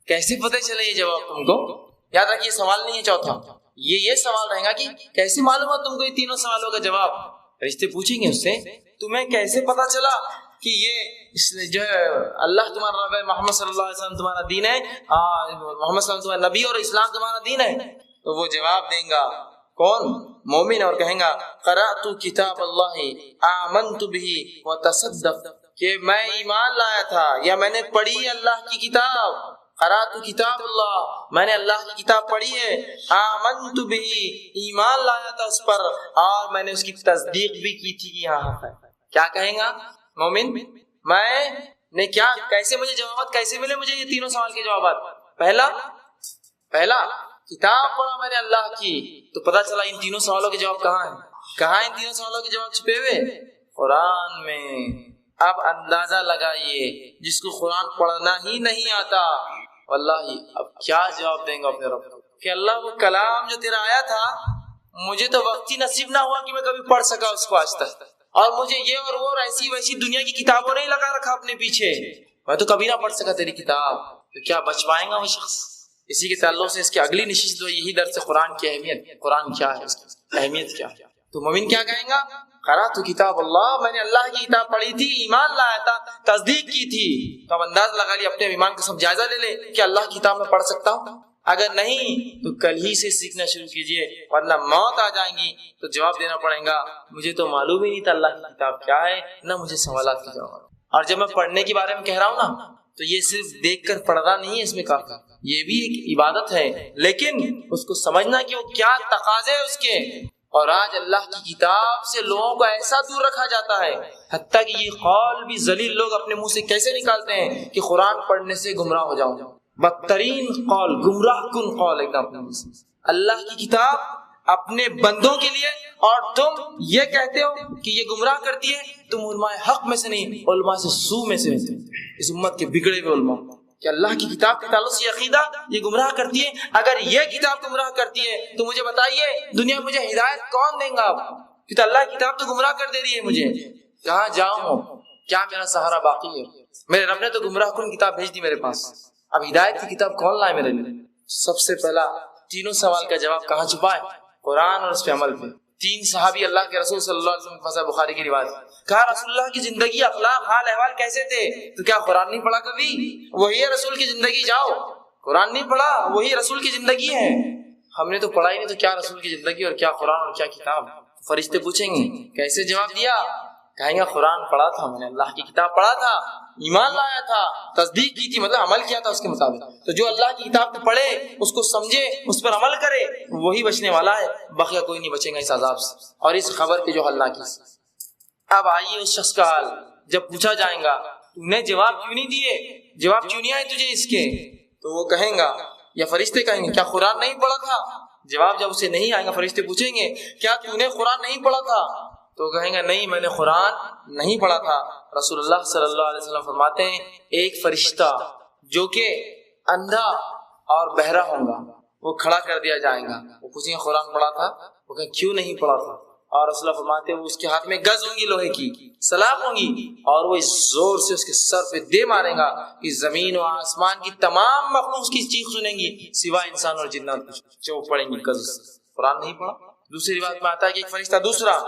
کیسے پتہ چلے یہ جواب تم کو؟ یاد رکھیے سوال نہیں ہے چوتھا، یہ سوال رہے گا کہ کیسے معلوم ہے تم کو یہ تینوں سوالوں کا جواب؟ فرشتے پوچھیں گے اس سے تمہیں کیسے پتا چلا کہ یہ جو ہے اللہ تمہارا رب ہے، محمد صلی اللہ علیہ وسلم تمہارا دین ہے، محمد صلی اللہ علیہ وسلم تمہارا نبی اور اسلام تمہارا دین ہے؟ تو وہ جواب دیں گا کون؟ مومن، اور کہیں گا قرأت کتاب اللہ آمنت بہ وتصدق، کہ میں ایمان لایا تھا یا میں نے پڑھی اللہ کی کتاب، قرأت کتاب اللہ، میں نے اللہ کی کتاب پڑھی ہے، آمنت بہ، ایمان لایا تھا اس پر، اور میں نے اس کی تصدیق بھی کی تھی کہ یہاں ہے۔ کیا کہیں گا مومن؟ میں نے کیا، کیسے مجھے جوابات کیسے ملے مجھے یہ تینوں سوال کے جوابات؟ پہلا کتاب پڑھا میں نے اللہ کی تو پتا چلا ان تینوں سوالوں کے جواب کہاں ہیں، کہاں ان تینوں سوالوں کے جواب چھپے ہوئے؟ قرآن میں۔ اب اندازہ لگائیے جس کو قرآن پڑھنا ہی نہیں آتا، واللہ اب کیا جواب دیں گا اپنے رب کو کہ اللہ وہ کلام جو تیرا آیا تھا مجھے تو وقت ہی نصیب نہ ہوا کہ میں کبھی پڑھ سکا اس کو آج تک، اور مجھے یہ اور وہ ایسی ویسی دنیا کی کتابوں نے لگا رکھا اپنے پیچھے، میں تو کبھی نہ پڑھ سکا تیری کتاب، تو کیا بچ پائیں گا وہ شخص؟ اسی کے تعلق سے اس کی اگلی نشست جو یہی درس قرآن کی اہمیت، قرآن کیا ہے، اس کی اہمیت کیا ہے۔ تو مومن کیا کہیں گا؟ قرأت کتاب اللہ، میں نے اللہ کی کتاب پڑھی تھی، ایمان لایا تھا، تصدیق کی تھی۔ تو اب انداز لگا لیا، اپنے ایمان کا سب جائزہ لے لے کہ اللہ کی کتاب میں پڑھ سکتا ہوں، اگر نہیں تو کل ہی سے سیکھنا شروع کیجئے، ورنہ موت آ جائیں گی تو جواب دینا پڑے گا مجھے تو معلوم ہی نہیں تھا اللہ کی کتاب کیا ہے، نہ مجھے سوالات کا جواب۔ اور جب میں پڑھنے کے بارے میں کہہ رہا ہوں نا تو یہ صرف دیکھ کر پڑھنا نہیں ہے، اس میں کافی، یہ بھی ایک عبادت ہے، لیکن اس کو سمجھنا کہ وہ کیا تقاضے اس کے۔ اور آج اللہ کی کتاب سے لوگوں کو ایسا دور رکھا جاتا ہے، حتیٰ کہ یہ قول بھی ذلیل لوگ اپنے منہ سے کیسے نکالتے ہیں کہ قرآن پڑھنے سے گمراہ ہو جاؤں، بدترین قول، گمراہ کن قول ایک دم اپنے منہ سے۔ اللہ کی کتاب اپنے بندوں کے لیے، اور تم یہ کہتے ہو کہ یہ گمراہ کرتی ہے، تم علماء حق میں سے نہیں، علماء سے سو میں سے ہوتے، اس امت کے بگڑے ہوئے علماء، کہ اللہ کی کتاب کے تعلق سے عقیدہ یہ گمراہ کرتی ہے۔ اگر یہ کتاب گمراہ کرتی ہے تو مجھے بتائیے دنیا میں مجھے ہدایت کون دیں گا؟ کیونکہ اللہ کی کتاب تو گمراہ کر دے رہی ہے مجھے، کہاں جاؤں؟ کیا میرا سہارا باقی ہے؟ میرے رب نے تو گمراہ کن کتاب بھیج دی میرے پاس، اب ہدایت کی کتاب کون لائے میرے لیے؟ سب سے پہلا تینوں سوال کا جواب کہاں چھپا ہے؟ قرآن اور اس پہ عمل پہ۔ تین صحابی اللہ کے رسول صلی اللہ علیہ وسلم کے بخاری کی روایت، کہا رسول اللہ کی زندگی، اخلاق، حال احوال کیسے تھے؟ تو کیا قرآن نہیں پڑھا کبھی؟ وہی ہے رسول کی زندگی، جاؤ قرآن نہیں پڑھا، وہی رسول کی زندگی ہے۔ ہم نے تو پڑھا ہی نہیں، تو کیا رسول کی زندگی اور کیا قرآن اور کیا کتاب؟ فرشتے پوچھیں گے کیسے جواب دیا؟ کہیں گے قرآن پڑھا تھا میں نے، اللہ کی کتاب پڑھا تھا، ایمان لایا تھا، تصدیق کی تھی، مطلب عمل کیا تھا اس کے مطابق۔ تو جو اللہ کی کتاب کو پڑھے، اس کو سمجھے، اس پر عمل کرے، وہی بچنے والا ہے، بقیہ کوئی نہیں بچے گا اس عذاب سے اور اس خبر کے جو حل نہ کی۔ اب آئیے اس شخص کا حال، جب پوچھا جائے گا تم نے جواب کیوں نہیں دیے، جواب کیوں نہیں آئے تجھے اس کے، تو وہ کہیں گا یا فرشتے کہیں گے کیا قرآن نہیں پڑھا تھا؟ جواب جب اسے نہیں آئے گا، فرشتے پوچھیں گے کیا تو نے قرآن نہیں پڑھا تھا؟ تو کہیں گا نہیں میں نے قرآن نہیں پڑھا تھا۔ رسول اللہ صلی اللہ علیہ وسلم فرماتے ہیں ایک فرشتہ جو کہ اندھا اور بہرا ہوگا وہ کھڑا کر دیا جائے گا، وہ پوچھیں گے قرآن پڑھا تھا؟ وہ کہیں کیوں نہیں پڑھا تھا؟ اور رسول اللہ فرماتے ہیں وہ اس کے ہاتھ میں گز ہوں گی، لوہے کی سلاخ ہوں گی، اور وہ اس زور سے اس کے سر پہ دے مارے گا کہ زمین و آسمان کی تمام مخلوق کی چیخ سنیں گی سوائے انسان اور جنات جو پڑھیں گی گز۔ قرآن نہیں پڑھا۔ دوسری روایت میں آتا ہے کہ ایک فرشتہ دوسرا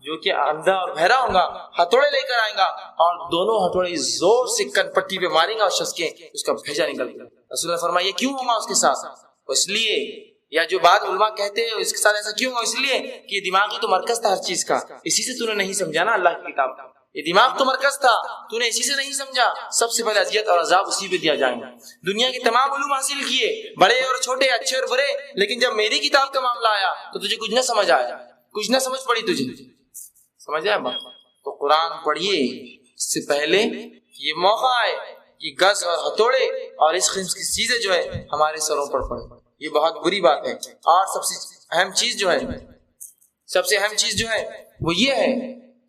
جو کہ اندھا اور بہرا ہوگا ہتھوڑے لے کر آئیں گا اور دونوں ہتھوڑے زور سے کن پٹی پہ ماریں گا اور شخص کے اس کا بھیجا نکل گیا۔ رسول اللہ فرمایا یہ کیوں ہوگا اس کے ساتھ؟ اس لیے، یا جو بات علماء کہتے ہیں اس کے ساتھ ایسا کیوں ہوگا؟ اس لیے کہ یہ دماغی تو مرکز تھا ہر چیز کا، اسی سے تو نے نہیں سمجھا نا اللہ کی کتاب، یہ دماغ تو مرکز تھا، تو نے اسی سے نہیں سمجھا، سب سے پہلے اذیت اور عذاب اسی پہ دیا جائے گا۔ دنیا کے تمام علوم حاصل کیے، بڑے اور چھوٹے، اچھے اور برے، لیکن جب میری کتاب کا معاملہ آیا تو تجھے کچھ نہ سمجھ آیا، کچھ نہ سمجھ پڑی تجھے، سمجھ آیا بات؟ تو قرآن پڑھیے اس سے پہلے یہ موقع ہے کہ گز اور ہتھوڑے اور اس قسم کی چیزیں جو ہے ہمارے سروں پر پڑے، یہ بہت بری بات ہے۔ اور سب سے اہم چیز جو ہے وہ یہ ہے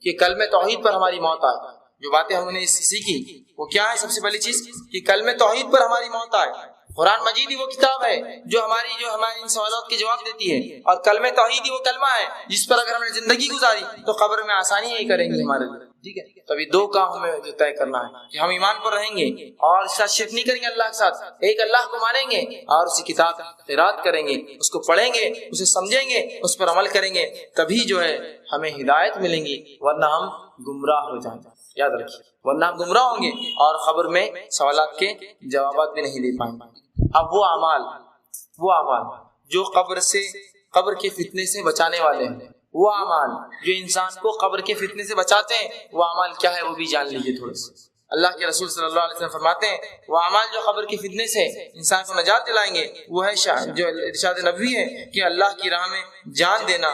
کہ کلمہ توحید پر ہماری موت آئے۔ جو باتیں ہم نے سیکھی وہ کیا ہے؟ سب سے پہلی چیز کہ کلمہ توحید پر ہماری موت آئے۔ قرآن مجید ہی وہ کتاب ہے جو ہماری ان سوالات کے جواب دیتی ہے، اور کلمہ توحید ہی وہ کلمہ ہے جس پر اگر ہم نے زندگی گزاری تو قبر میں آسانی ہی کریں گی ہمارے لیے، ٹھیک ہے؟ تو ابھی دو کام ہمیں جو طے کرنا ہے کہ ہم ایمان پر رہیں گے اور اس ساتھ شرک نہیں کریں گے، اللہ کے ساتھ ایک اللہ کو مانیں گے اور اسی کتاب کی قرأت کریں گے، اس کو پڑھیں گے، اسے سمجھیں گے، اس پر عمل کریں گے، تبھی جو ہے ہمیں ہدایت ملیں گی، ورنہ ہم گمراہ ہو جائیں گے۔ یاد رکھیے، ورنہ ہم گمراہ ہوں گے اور قبر میں سوالات کے جوابات بھی نہیں دے پائیں گے۔ اب وہ اعمال جو قبر کے فتنے سے بچانے والے ہیں، وہ اعمال جو انسان کو قبر کے فتنے سے بچاتے ہیں، وہ اعمال کیا ہے وہ بھی جان لیجیے تھوڑے سے۔ اللہ کے رسول صلی اللہ علیہ وسلم فرماتے ہیں وہ اعمال جو قبر کے فتنے سے انسان کو نجات دلائیں گے وہ ہے جو ارشاد نبوی ہے کہ اللہ کی راہ میں جان دینا،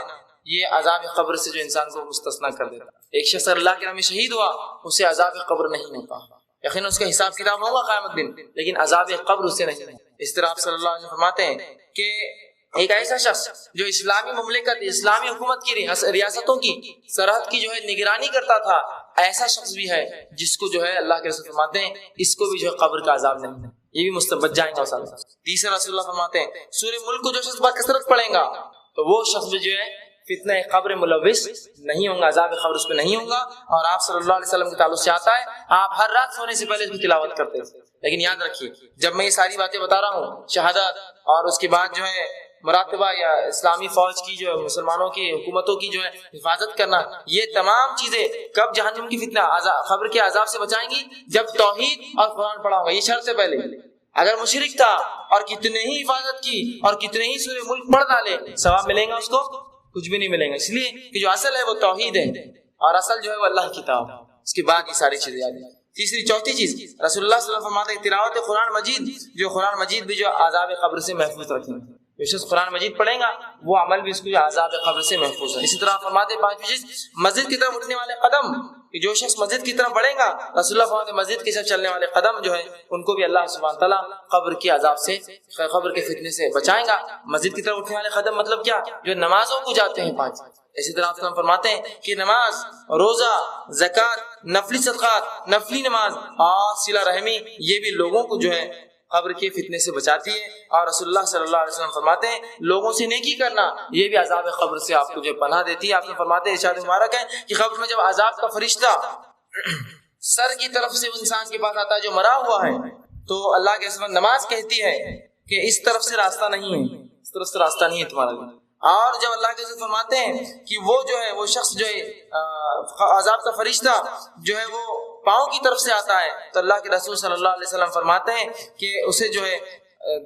یہ عذاب قبر سے جو انسان کو مستثنا کر دیتا۔ ایک شخص اللہ کی راہ میں شہید ہوا، اسے عذاب قبر نہیں ہوتا، یقیناً اس کا حساب کتاب ہوگا قیامت دن، لیکن عذاب قبر اسے نہیں ہے۔ اس طرح آپ صلی اللہ علیہ وسلم فرماتے ہیں کہ ایک ایسا شخص جو اسلامی مملکت اسلامی حکومت کی ریاستوں کی سرحد کی جو ہے نگرانی کرتا تھا، ایسا شخص بھی ہے جس کو جو ہے اللہ کے رسول فرماتے ہیں اس کو بھی جو ہے قبر کا عذاب نہیں ہے، یہ بھی مستبد جائیں گا۔ تیسرا رسول اللہ فرماتے ہیں سورہ ملک کو جو شخص بکثرت پڑھیں گا تو وہ شخص بھی جو ہے فتنہ قبر ملوث نہیں ہوں گا، عذاب قبر اس پہ نہیں ہوں گا۔ اور آپ صلی اللہ علیہ وسلم کے تعلق سے آتا ہے آپ ہر رات سونے سے پہلے اس کی تلاوت کرتے تھے۔ لیکن یاد رکھیے جب میں یہ ساری باتیں بتا رہا ہوں، شہادت اور اس کے بعد جو ہے مراقبہ یا اسلامی فوج کی جو مسلمانوں کی حکومتوں کی جو ہے حفاظت کرنا، یہ تمام چیزیں کب جہنم کی فتنہ قبر کے عذاب سے بچائیں گی؟ جب توحید اور قرآن پڑھا ہوگا، یہ شرط ہے پہلے۔ اگر مشرک تھا اور کتنے ہی حفاظت کی اور کتنے ہی سورہ ملک پڑھ ڈالے، ثواب ملے گا اس کو؟ کچھ بھی نہیں ملے گا، اس لیے کہ جو اصل ہے وہ توحید ہے اور اصل جو ہے وہ اللہ کی کتاب۔ اس کے بعد یہ ساری چیزیں یاد ہیں۔ تیسری چوتھی چیز رسول اللہ صلی اللہ علیہ وسلم فرماتے ہیں تلاوت قرآن مجید، جو قرآن مجید بھی جو عذاب قبر سے محفوظ رکھیں گے۔ جو شخص قرآن مجید پڑھے گا وہ عمل بھی اس کو عذاب قبر سے محفوظ ہے۔ اسی طرح فرماتے ہیں پانچویں چیز مسجد کی طرف اٹھنے والے قدم، کہ جو شخص مسجد کی طرف بڑھے گا رسول اللہ فرماتے ہیں مسجد کی طرف چلنے والے قدم جو ہے ان کو بھی اللہ سبحانہ تعالیٰ قبر کے عذاب سے، قبر کے فتنے سے بچائیں گا۔ مسجد کی طرف اٹھنے والے قدم مطلب کیا؟ جو نمازوں کو جاتے ہیں پانچ۔ اسی طرح آپ فرماتے ہیں کہ نماز، روزہ، زکوٰۃ، نفلی صدقات، نفلی نماز اور صلہ رحمی یہ بھی لوگوں کو جو ہے قبر کے فتنے سے بچاتی ہے۔ اور رسول اللہ صلی اللہ علیہ وسلم فرماتے ہیں لوگوں سے نیکی کرنا یہ بھی عذاب قبر سے آپ کو جو پناہ دیتی ہے۔ آپ نے فرماتے ہیں ارشاد مبارک ہے کہ قبر میں جب عذاب کا فرشتہ سر کی طرف سے انسان کے پاس آتا ہے جو مرا ہوا ہے تو اللہ کے رسول نماز کہتی ہے کہ اس طرف سے راستہ نہیں ہے، اس طرف سے راستہ نہیں ہے تمہارا لیے۔ اور جب اللہ کے رسول فرماتے ہیں کہ وہ جو ہے وہ شخص جو ہے عذاب کا فرشتہ جو ہے وہ پاؤں کی طرف سے آتا ہے تو اللہ کے رسول صلی اللہ علیہ وسلم فرماتے ہیں کہ اسے جو ہے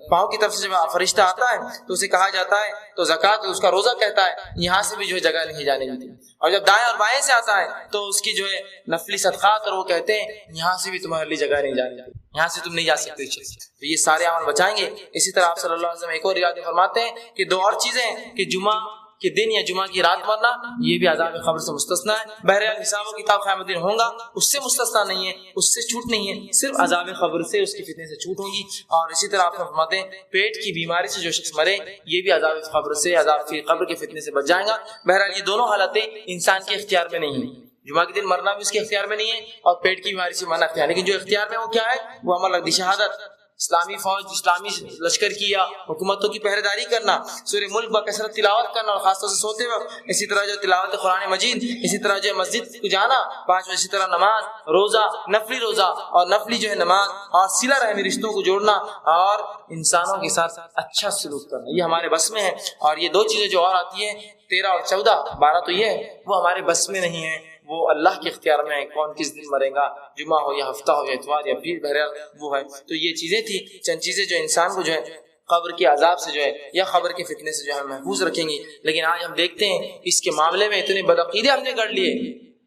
پاؤں کی طرف سے جب فرشتہ آتا ہے تو اسے کہا جاتا ہے تو زکوٰۃ اس کا روزہ کہتا ہے یہاں سے بھی جو ہے جگہ نہیں جانے دیتی، اور جب دائیں اور بائیں سے آتا ہے تو اس کی جو ہے نفلی صدقات اور وہ کہتے ہیں یہاں سے بھی تمہارے لیے جگہ نہیں جانے دیتی، یہاں سے تم نہیں جا سکتے۔ تو یہ سارے عمل بچائیں گے۔ اسی طرح آپ صلی اللہ علیہ وسلم ایک اور روایت میں فرماتے ہیں کہ دو اور چیزیں ہیں کہ جمعہ کے دن یا جمعہ کی رات مرنا یہ بھی عذاب قبر سے مستثنا ہے۔ بہرحال حساب و کتاب قیامت دن ہوگا، اس سے مستثنا نہیں ہے، اس سے چھوٹ نہیں ہے، صرف عذاب قبر سے اس کی فتنے سے چھوٹ ہوگی۔ اور اسی طرح آپ فرماتے ہیں پیٹ کی بیماری سے جو شخص مرے یہ بھی عذاب قبر سے، عذاب کی قبر کے فتنے سے بچ جائے گا۔ بہرحال یہ دونوں حالتیں انسان کے اختیار میں نہیں ہیں، جمعہ کے دن مرنا بھی اس کے اختیار میں نہیں ہے اور پیٹ کی بیماری سے مرنا اختیار، لیکن جو اختیار میں وہ کیا ہے؟ وہ عمل رکھ دی شہادت، اسلامی فوج، اسلامی لشکر کی یا حکومتوں کی پہرے داری کرنا، سورہ ملک بکثرت تلاوت کرنا اور خاص طور سے سوتے وقت، اسی طرح جو تلاوت قرآن مجید، اسی طرح جو مسجد کو جانا پانچ، اسی طرح نماز، روزہ، نفلی روزہ اور نفلی جو ہے نماز اور صلہ رحمی رشتوں کو جوڑنا اور انسانوں کے ساتھ اچھا سلوک کرنا، یہ ہمارے بس میں ہے۔ اور یہ دو چیزیں جو اور آتی ہیں 13 اور 14، 12 تو یہ ہے وہ ہمارے بس میں نہیں ہے، وہ اللہ کے اختیار میں ہے، کون کس دن مرے گا، جمعہ ہو یا ہفتہ ہو یا اتوار یا پیر، بہرحال وہ ہے۔ تو یہ چیزیں تھی چند چیزیں جو انسان کو جو ہے قبر کے عذاب سے جو ہے یا قبر کے فتنے سے جو ہے محفوظ رکھیں گی۔ لیکن آج ہم دیکھتے ہیں اس کے معاملے میں اتنے بدعقیدے ہم نے کر لیے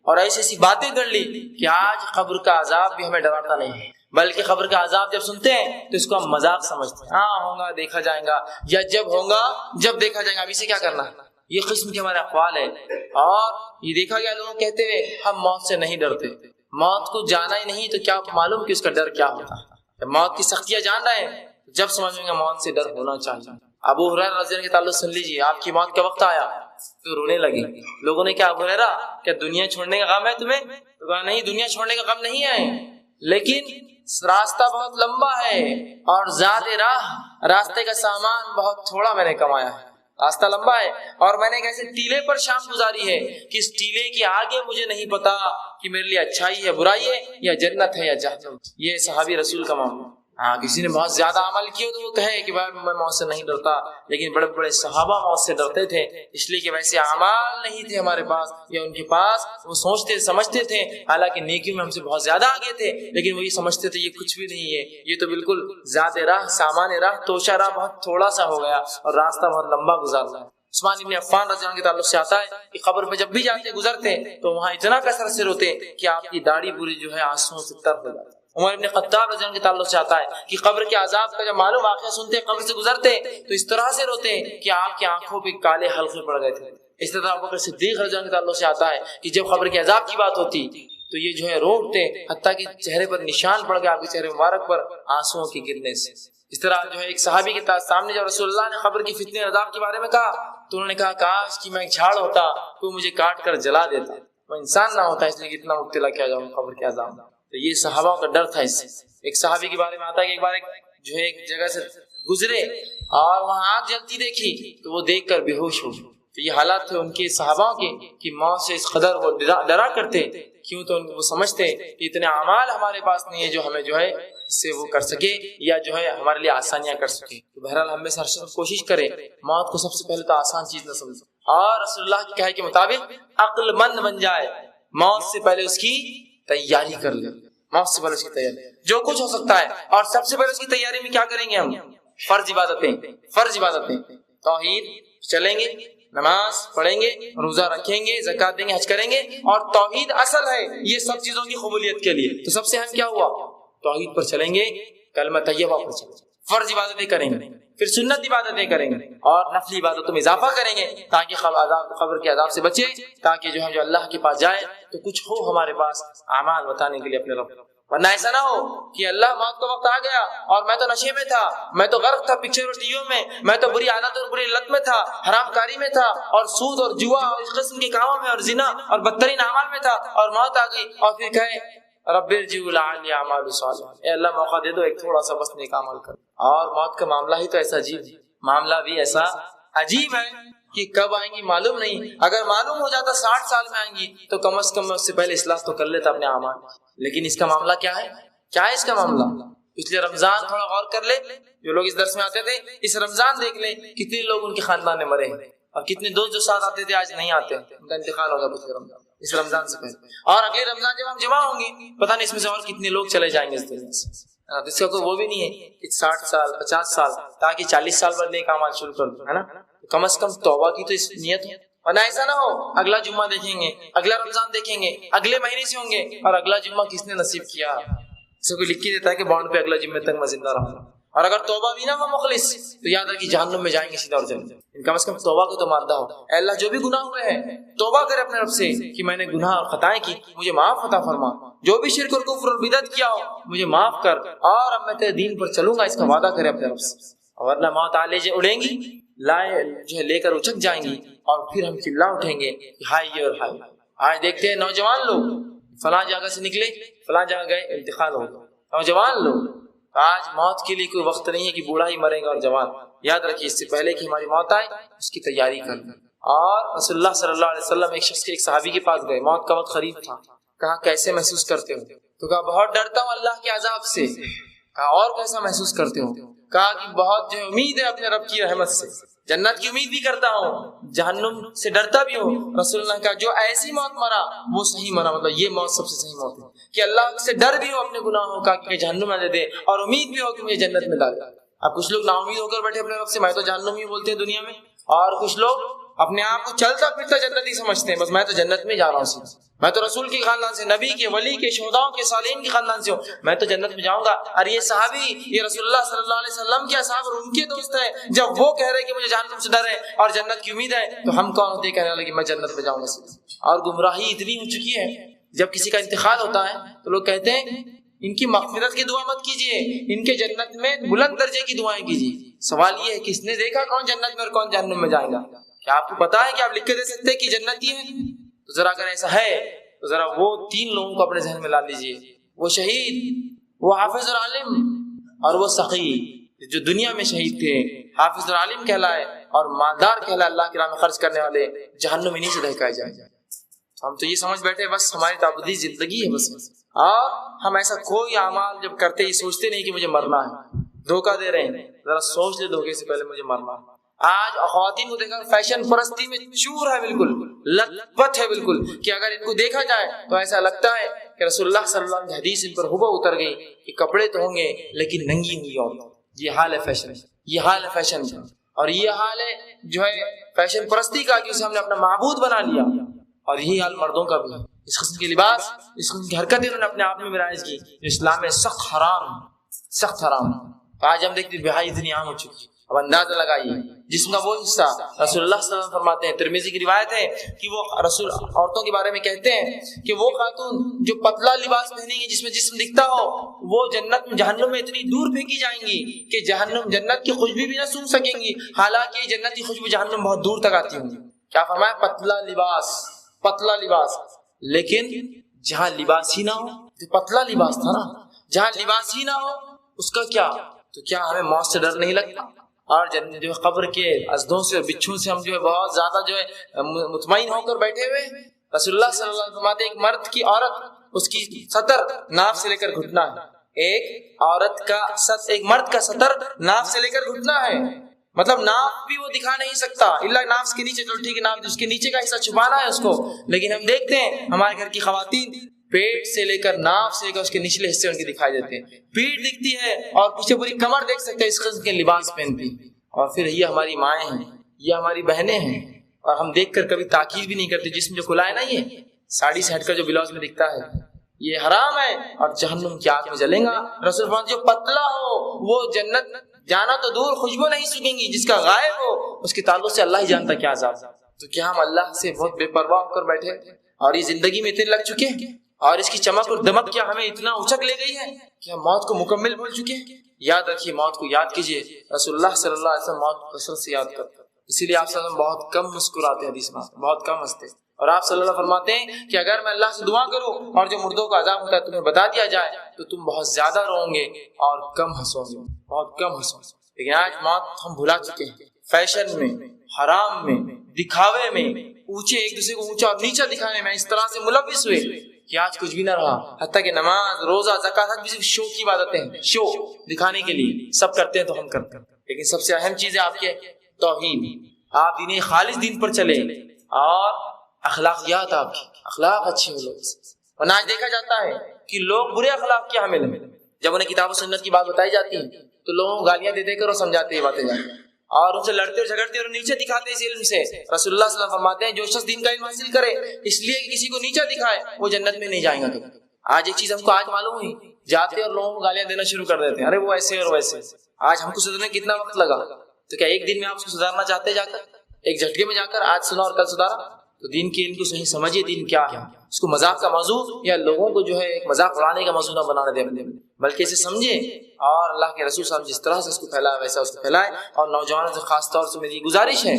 اور ایسی ایسی باتیں کر لی کہ آج قبر کا عذاب بھی ہمیں ڈراتا نہیں ہے، بلکہ قبر کا عذاب جب سنتے ہیں تو اس کو ہم مذاق سمجھتے ہیں، ہاں ہوگا دیکھا جائے گا، یا جب ہوگا جب دیکھا جائے گا، ابھی سے کیا کرنا ہے۔ یہ قسم کے ہمارے اقوال ہے اور یہ دیکھا گیا لوگوں کہتے ہوئے ہم موت سے نہیں ڈرتے، موت کو جانا ہی نہیں تو کیا معلوم کہ اس کا ڈر کیا ہوتا ہے۔ جب موت کی سختیاں جان رہے ہیں جب سمجھیں گے موت سے ڈر ہونا چاہیے۔ ابو ہریرہ رضی اللہ عنہ کے تعلق سن لیجیے، آپ کی موت کا وقت آیا تو رونے لگے، لوگوں نے کہا ابو ہریرہ کیا دنیا چھوڑنے کا غم ہے تمہیں؟ تو کہا نہیں دنیا چھوڑنے کا غم نہیں ہے، لیکن راستہ بہت لمبا ہے اور زاد راہ، راستے کا سامان بہت تھوڑا میں نے کمایا ہے، راستہ لمبا ہے اور میں نے ایک ایسے ٹیلے پر شام گزاری ہے کہ اس ٹیلے کے آگے مجھے نہیں پتا کہ میرے لیے اچھائی ہے، برائی ہے، یا جنت ہے یا جہنم۔ یہ صحابی رسول کا معاملہ۔ ہاں کسی نے بہت زیادہ عمل کیا تو وہ کہے کہ بھائی میں موت سے نہیں ڈرتا، لیکن بڑے بڑے صحابہ موت سے ڈرتے تھے اس لیے کہ ویسے اعمال نہیں تھے ہمارے پاس یا ان کے پاس، وہ سوچتے سمجھتے تھے، حالانکہ نیکی میں ہم سے بہت زیادہ آگے تھے، لیکن وہ یہ سمجھتے تھے یہ کچھ بھی نہیں ہے، یہ تو بالکل ذات راہ، سامان راہ، توشہ راہ بہت تھوڑا سا ہو گیا اور راستہ بہت لمبا گزارنا ہے۔ عثمان بن عفان رضی اللہ عنہ کے تعلق سے آتا ہے کہ قبر پہ جب بھی جاتے گزرتے تو وہاں اتنا کثرت سے روتے کہ آپ کی داڑھی پوری جو ہے آنسوؤں سے تر ہو جاتی۔ عمر بن خطاب رضی اللہ عنہ کے تعلق سے آتا ہے کہ قبر کے عذاب کا جب معلوم واقعہ سنتے قبر سے گزرتے تو اس طرح سے روتے کہ آپ کی آنکھوں پہ کالے حلقے پڑ گئے تھے۔ اس طرح ابوبکر صدیق رضی اللہ عنہ کے تعلق سے آتا ہے کہ جب قبر کے عذاب کی بات ہوتی تو یہ جو ہے رو اٹھتے، حتیٰ کہ چہرے پر نشان پڑ گیا آپ کے چہرے مبارک پر آنسوؤں کے گرنے سے۔ اس طرح جو ہے ایک صحابی کے سامنے جب رسول اللہ نے خبر کی فتنے عذاب کے بارے میں کہا تو انہوں نے کہا کاش کہ میں ایک جھاڑ ہوتا، کوئی مجھے کاٹ کر جلا دیتا، میں انسان نہ ہوتا اس لیے کہ اتنا مبتلا کیا جاؤں خبر کے عذاب۔ تو یہ صحابہ کا ڈر تھا اس سے۔ ایک صحابی کے بارے میں آتا ہے کہ ایک بار جو ہے ایک جگہ سے گزرے اور وہاں آگ جلتی دیکھی تو وہ دیکھ کر بے ہوش ہو۔ تو یہ حالات تھے ان کے صحابہ کے کہ موت سے اس قدر وہ ڈرا کرتے، کیوں تو وہ سمجھتے کہ اتنے اعمال ہمارے پاس نہیں ہے جو ہمیں جو ہے اس سے وہ کر سکے یا جو ہے ہمارے لیے آسانیاں کر سکے۔ تو بہرحال ہم میں سے ہر شخص کوشش کرے موت کو سب سے پہلے تو آسان چیز نہ سمجھے، اور رسول اللہ کے کہے کے مطابق عقل مند بن جائے، موت سے پہلے اس کی تیاری کر لے، موت سے پہلے اس کی تیاری جو کچھ ہو سکتا ہے۔ اور سب سے پہلے اس کی تیاری میں کیا کریں گے ہم؟ فرض عبادتیں، توحید چلیں گے، نماز پڑھیں گے، روزہ رکھیں گے، زکات دیں گے، حج کریں گے، اور توحید اصل ہے یہ سب چیزوں کی قبولیت کے لیے۔ تو سب سے اہم کیا ہوا؟ توحید پر چلیں گے، کلمہ طیبہ پر چلیں گے، فرض عبادتیں کریں گے، پھر سنت عبادتیں کریں گے، اور نفلی عبادتوں میں اضافہ کریں گے تاکہ قبر کے عذاب سے بچے، تاکہ جو ہے جو اللہ کے پاس جائے تو کچھ ہو ہمارے پاس اعمال بتانے کے لیے اپنے رب۔ ورنہ ایسا نہ ہو کہ اللہ موت کا وقت آ گیا اور میں تو نشے میں تھا، میں تو غرق تھا پکچر اور ٹیوں میں تو بری عادت اور بری لت میں تھا، حرام کاری میں تھا، اور سود اور جوا اور اس قسم کے کاموں میں اور زنا اور بدترین اعمال میں تھا، اور موت آ گئی اور پھر کہے رب ارجعوا لعلی اعمل صالحا، اے اللہ موقع دے دو ایک تھوڑا سا بس نیک عمل کر۔ اور موت کا معاملہ ہی تو ایسا عجیب ہے، معاملہ بھی ایسا عجیب ہے کہ کب آئیں گی معلوم نہیں۔ اگر معلوم ہو جاتا 60 سال میں آئیں گی تو کم از کم اس سے پہلے اصلاح تو کر لیتا اپنے اعمال، لیکن اس کا معاملہ کیا ہے؟ کیا ہے اس کا معاملہ؟ اس لیے رمضان تھوڑا غور کر لے، جو لوگ اس درس میں آتے تھے اس رمضان دیکھ لیں کتنے لوگ ان کے خاندان میں مرے ہیں، اور کتنے دوست جو ساتھ آتے تھے آج نہیں آتے، ان کا انتقال ہوگا پچھلے رمضان، اس رمضان سے پہلے، اور اگلے رمضان جب ہم جمع ہوں گے پتہ نہیں اس میں سے اور کتنے لوگ چلے جائیں گے اس دنیا سے۔ اس کا کوئی وہ بھی نہیں ہے کہ 60 سال 50 سال تاکہ 40 سال بعد نیک اعمال شروع کر دوں، ہے نا؟ کم از کم توبہ کی تو اس نیت ہو، ورنہ ایسا نہ ہو اگلا جمعہ دیکھیں گے، اگلا رمضان دیکھیں گے، اگلے مہینے سے ہوں گے، اور اگلا جمعہ کس نے نصیب کیا؟ اسے کوئی لکھ کے دیتا ہے کہ بانڈ پہ اگلا جمعے تک میں زندہ رہوں گا، اور اگر توبہ بھی نہ ہو مخلص تو یاد رکھیے جہنم میں جائیں گے سیدھا اور جنت۔ کم از کم توبہ کو تو مانتا ہو، اے اللہ جو بھی گناہ ہوئے ہیں توبہ کرے اپنے رب سے کہ میں نے گناہ اور خطائیں کی، مجھے معاف عطا فرما، جو بھی شرک اور کفر اور بدعت کیا ہو مجھے معاف کر، اور اب میں تیرے دین پر چلوں گا، اس کا وعدہ کرے اپنے رب سے۔ ورنہ موت آلے جو اڑیں گی لائے جو ہے لے کر اچک جائیں گی، اور پھر ہم چلا اٹھیں گے کہ ہائے اور ہائے۔ آج دیکھتے ہیں نوجوان لوگ فلاں جگہ سے نکلے، فلاں جگہ گئے، انتقال ہو گیا، نوجوان لوگ۔ آج موت کے لیے کوئی وقت نہیں ہے کہ بوڑھا ہی مرے گا اور جوان، یاد رکھیے اس سے پہلے کہ ہماری موت آئے اس کی تیاری کر لیں۔ اور رسول اللہ صلی اللہ علیہ وسلم ایک صحابی کے پاس گئے، موت کا وقت قریب تھا، کہا کیسے محسوس کرتے ہو؟ تو کہا بہت ڈرتا ہوں اللہ کے عذاب سے۔ کہا اور کیسا محسوس کرتے ہو؟ کہا کہ بہت جو امید ہے اپنے رب کی رحمت سے، جنت کی امید بھی کرتا ہوں، جہنم سے ڈرتا بھی ہوں۔ رسول اللہ نے کہا جو ایسی موت مرا وہ صحیح مرا، مطلب یہ موت سب سے صحیح موت ہے کہ اللہ سے ڈر بھی ہو اپنے گناہوں کا کہ جہنم نہ دے دے، اور امید بھی ہو کہ مجھے جنت میں ڈالے۔ اب کچھ لوگ نا امید ہو کر بیٹھے اپنے رب سے، میں تو جہنم ہی بولتے ہیں دنیا میں، اور کچھ لوگ اپنے آپ کو چلتا پھرتا جنتی سمجھتے ہیں، بس میں تو جنت میں جا رہا ہوں، میں تو رسول کے خاندان سے، نبی کے، ولی کے، شہداؤں کے، صالحین کے خاندان سے ہوں، میں تو جنت میں جاؤں گا۔ اور یہ صحابی یہ رسول اللہ صلی اللہ علیہ وسلم کے اصحاب اور ان کے دوست ہیں، جب وہ کہہ رہے کہ مجھے جہنم سے ڈر ہے اور جنت کی امید ہے، تو ہم کون ہوتے کہنے والے کہ میں جنت میں جاؤں گا؟ اور گمراہی اتنی ہو چکی ہے، جب کسی کا انتقال ہوتا ہے تو لوگ کہتے ہیں ان کی مغفرت کی دعا مت کیجیے، ان کے جنت میں بلند درجے کی دعائیں کیجیے۔ سوال یہ ہے کس نے دیکھا کون جنت میں اور کون جہنم میں جائے گا؟ کیا آپ کو پتا ہے کہ آپ لکھ کے دے سکتے ہیں کہ جنتی ہے؟ تو ذرا اگر ایسا ہے تو ذرا وہ 3 لوگوں کو اپنے ذہن میں لا لیجیے، وہ شہید، وہ حافظ اور عالم، اور وہ سخی جو دنیا میں شہید تھے، حافظ اور عالم کہلائے اور مالدار کہلائے، اللہ کی راہ میں خرچ کرنے والے، جہنم انہی سے دہکائے جائے۔ ہم تو یہ سمجھ بیٹھے بس ہماری تعبدی زندگی ہے بس، اور ہم ایسا کوئی اعمال جب کرتے یہ سوچتے نہیں کہ مجھے مرنا ہے، دھوکہ دے رہے ہیں، ذرا سوچ لے دھوکے سے پہلے مجھے مرنا ہے۔ آج خواتین کو دیکھا فیشن پرستی میں چور ہے، بالکل لت پت ہے بالکل، کہ اگر ان کو دیکھا جائے تو ایسا لگتا ہے کہ رسول اللہ صلی اللہ علیہ وسلم کی حدیث ان پر ہبہ اتر گئی کہ کپڑے تو ہوں گے لیکن ننگی ہوئی عورت۔ یہ حال ہے فیشن، یہ حال ہے فیشن کا، اور یہ حال ہے جو ہے فیشن پرستی کا کہ اسے ہم نے اپنا معبود بنا لیا، اور یہی حال مردوں کا بھی ہے۔ اس قسم کے لباس، اس قسم کی حرکتیں انہوں نے اپنے آپ میں مرائج کی جو اسلام میں سخت حرام، سخت حرام۔ آج ہم دیکھتے ہیں بہائی اتنی عام ہو چکی، اب اندازہ لگائیے جسم کا وہ حصہ رسول اللہ صلی اللہ علیہ وسلم فرماتے ہیں، ترمذی کی روایت ہے کہ وہ رسول عورتوں کے بارے میں کہتے ہیں کہ وہ خاتون جو پتلا لباس پہنیں گی جس میں جسم دکھتا ہو، وہ جنت جہنم میں اتنی دور پھینکی جائیں گی کہ جنت کی خوشبو بھی نہ سونگھ سکیں گی، حالانکہ جنت کی خوشبو جہنم بہت دور تک آتی ہوگی۔ کیا فرمایا؟ پتلا لباس۔ لیکن جہاں لباس ہی نہ ہو، تو پتلا لباس تھا نا، جہاں لباس ہی نہ ہو اس کا کیا؟ تو کیا ہمیں موت سے ڈر نہیں لگتا؟ اور جو ہے قبر کے ازدوں سے بچھوں سے ہم جو ہے بہت زیادہ جو ہے مطمئن ہو کر بیٹھے ہوئے۔ رسول اللہ صلی اللہ علیہ وسلم فرماتے ہیں ایک مرد کی عورت اس کی سطر ناف سے لے کر گھٹنا ہے، ایک مرد کا سطر ناف سے لے کر گھٹنا ہے، مطلب ناف بھی وہ دکھا نہیں سکتا الا ناف کے نیچے، چلو ٹھیک ہے ناف اس کے نیچے کا حصہ چھپانا ہے اس کو، لیکن ہم دیکھتے ہیں ہمارے گھر کی خواتین پیٹ سے لے کر ناف سے لے کر اس کے نچلے حصے ان کے دکھائی دیتے ہیں، پیٹ دکھتی ہے اور پیچھے پوری کمر دیکھ سکتے ہیں، اس قسم کے لباس پہنتی، اور پھر یہ ہماری مائیں ہیں، یہ ہماری بہنیں ہیں، اور ہم دیکھ کر کبھی تاکید بھی نہیں کرتے، جسم جو کھلا ہے نا، یہ ساڑی سے ہٹ کر جو بلاؤز میں دکھتا ہے یہ حرام ہے اور جہنم کی آگ میں جلیں گا۔ رسول فرماتے جو پتلا ہو وہ جنت جانا تو دور خوشبو نہیں سوکھیں گی، جس کا غائب ہو اس کے تعلق سے اللہ ہی جانتا کیا عذاب۔ تو کیا ہم اللہ سے بہت بے پرواہ ہو کر بیٹھے اور یہ زندگی میں اتنے لگ چکے ہیں، اور اس کی چمک اور دمک کیا ہمیں اتنا اچک لے گئی ہے کہ ہم موت کو مکمل بھول چکے ہیں؟ یاد رکھیے، موت کو یاد کیجیے، رسول اللہ صلی اللہ علیہ وسلم موت کو کثرت سے یاد کرتے، اسی لیے آپ صلی اللہ علیہ وسلم بہت کم مسکراتے، حدیث میں بہت کم ہنستے، اور آپ صلی اللہ علیہ وسلم فرماتے ہیں کہ اگر میں اللہ سے دعا کروں اور جو مردوں کا عذاب ہوتا ہے تمہیں بتا دیا جائے تو تم بہت زیادہ روؤ گے اور کم ہنسو گے، بہت کم ہنسو گے۔ لیکن آج موت ہم بھلا چکے ہیں، فیشن میں، حرام میں، دکھاوے میں، اونچے ایک دوسرے کو اونچا اور نیچا دکھانے میں اس طرح سے ملوث ہوئے کہ آج کچھ بھی نہ رہا، حتیٰ کہ نماز، روزہ، زکوٰۃ بھی صرف شو کی عبادتیں ہیں، شو دکھانے کے لیے سب کرتے ہیں تو ہم کرتے ہیں، لیکن سب سے اہم چیز ہے آپ کے توحید، آپ دین خالص دین پر چلے اور اخلاقیات، آپ کی اخلاق اچھے ہو لوگ۔ ورنہ آج دیکھا جاتا ہے کہ لوگ برے اخلاق کے حامل ہیں، جب انہیں کتاب و سنت کی بات بتائی جاتی ہے تو لوگوں کو گالیاں دے دے کر اور سمجھاتے ہیں باتیں جاتے ہیں، اور ان سے لڑتے اور جھگڑتے اور نیچے دکھاتے ہیں اس علم سے۔ رسول اللہ صلی اللہ علیہ وسلم فرماتے ہیں جو شخص دین کا علم حاصل کرے اس لیے کہ کسی کو نیچا دکھائے وہ جنت میں نہیں جائیں گا کبھی۔ آج ایک چیز ہم کو آج معلوم ہوئی، جاتے اور لوگوں کو گالیاں دینا شروع کر دیتے ہیں، ارے وہ ایسے اور ویسے۔ آج ہم کو سدھرنے کتنا وقت لگا، تو کیا ایک دن میں آپ اس کو سدھارنا چاہتے جا کر ایک جھٹکے میں جا کر آج سنا اور کل سدھارا؟ تو دین کے علم کو صحیح سمجھیے، دین کیا ہے، اس کو مذاق کا موضوع یا لوگوں کو جو ہے ایک مذاق اڑانے کا موضوع نہ بنانے دیں، بلکہ اسے سمجھے، اور اللہ کے رسول صلی اللہ علیہ وسلم جس طرح سے اس کو پھیلایا ویسا اس کو پھیلائے۔ اور نوجوانوں سے خاص طور سے میری گزارش ہے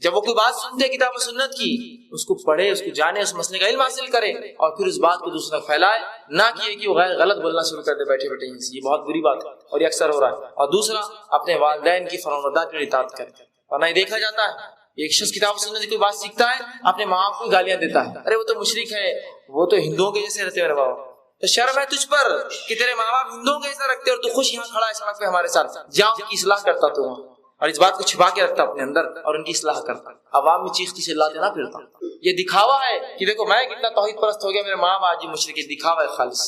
جب وہ کوئی بات سنتے کتاب و سنت کی اس کو پڑھے، اس کو جانے، اس مسئلے کا علم حاصل کرے اور پھر اس بات کو دوسرا پھیلائے، نہ کہ وہ غلط بولنا شروع کر دے بیٹھے بیٹھے، یہ بہت بری بات ہے اور یہ اکثر ہو رہا ہے۔ اور دوسرا اپنے والدین کی فرمانبرداری پر اطاعت کرے، ورنہ یہ دیکھا جاتا ہے ایک شخص کتاب و سنت کی کوئی بات سیکھتا ہے اپنے ماں باپ کو گالیاں دیتا ہے، ارے وہ تو مشرک ہے، وہ تو ہندوؤں کے جیسے رہتے ہیں، بابا تو شرم ہے تجھ پر کہ تیرے ماں باپ ہندوؤں کے جیسا رکھتے اور تو خوش یہاں کھڑا ہے سڑک پہ ہمارے ساتھ، جاؤ ان کی اصلاح کرتا تو وہاں، اور اس بات کو چھپا کے رکھتا اپنے اندر اور ان کی اصلاح کرتا، عوام میں چیختی چلاتے نہ پھرتا۔ یہ دکھاوا ہے کہ دیکھو میں کتنا توحید پرست ہو گیا، میرے ماں باپ آج مشرک، دکھاوا ہے خالص۔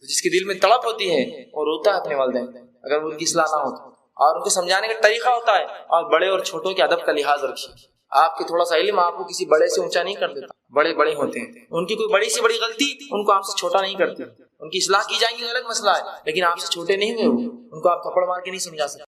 جس کے دل میں تڑپ ہوتی ہے وہ روتا ہے اپنے والدین اگر وہ ان کی اصلاح نہ ہو، اور ان کو سمجھانے کا طریقہ ہوتا ہے، اور بڑے اور چھوٹوں کے ادب کا لحاظ رکھیے۔ آپ کے تھوڑا سا علم آپ کو کسی بڑے سے اونچا نہیں کر دیتا، بڑے بڑے ہوتے ہیں، ان کی کوئی بڑی سے بڑی غلطی ان کو آپ سے چھوٹا نہیں کرتی، ان کی اصلاح کی جائے گی الگ مسئلہ ہے، لیکن آپ سے چھوٹے نہیں ہوئے، ان کو آپ تھپڑ مار کے نہیں سمجھا سکتے۔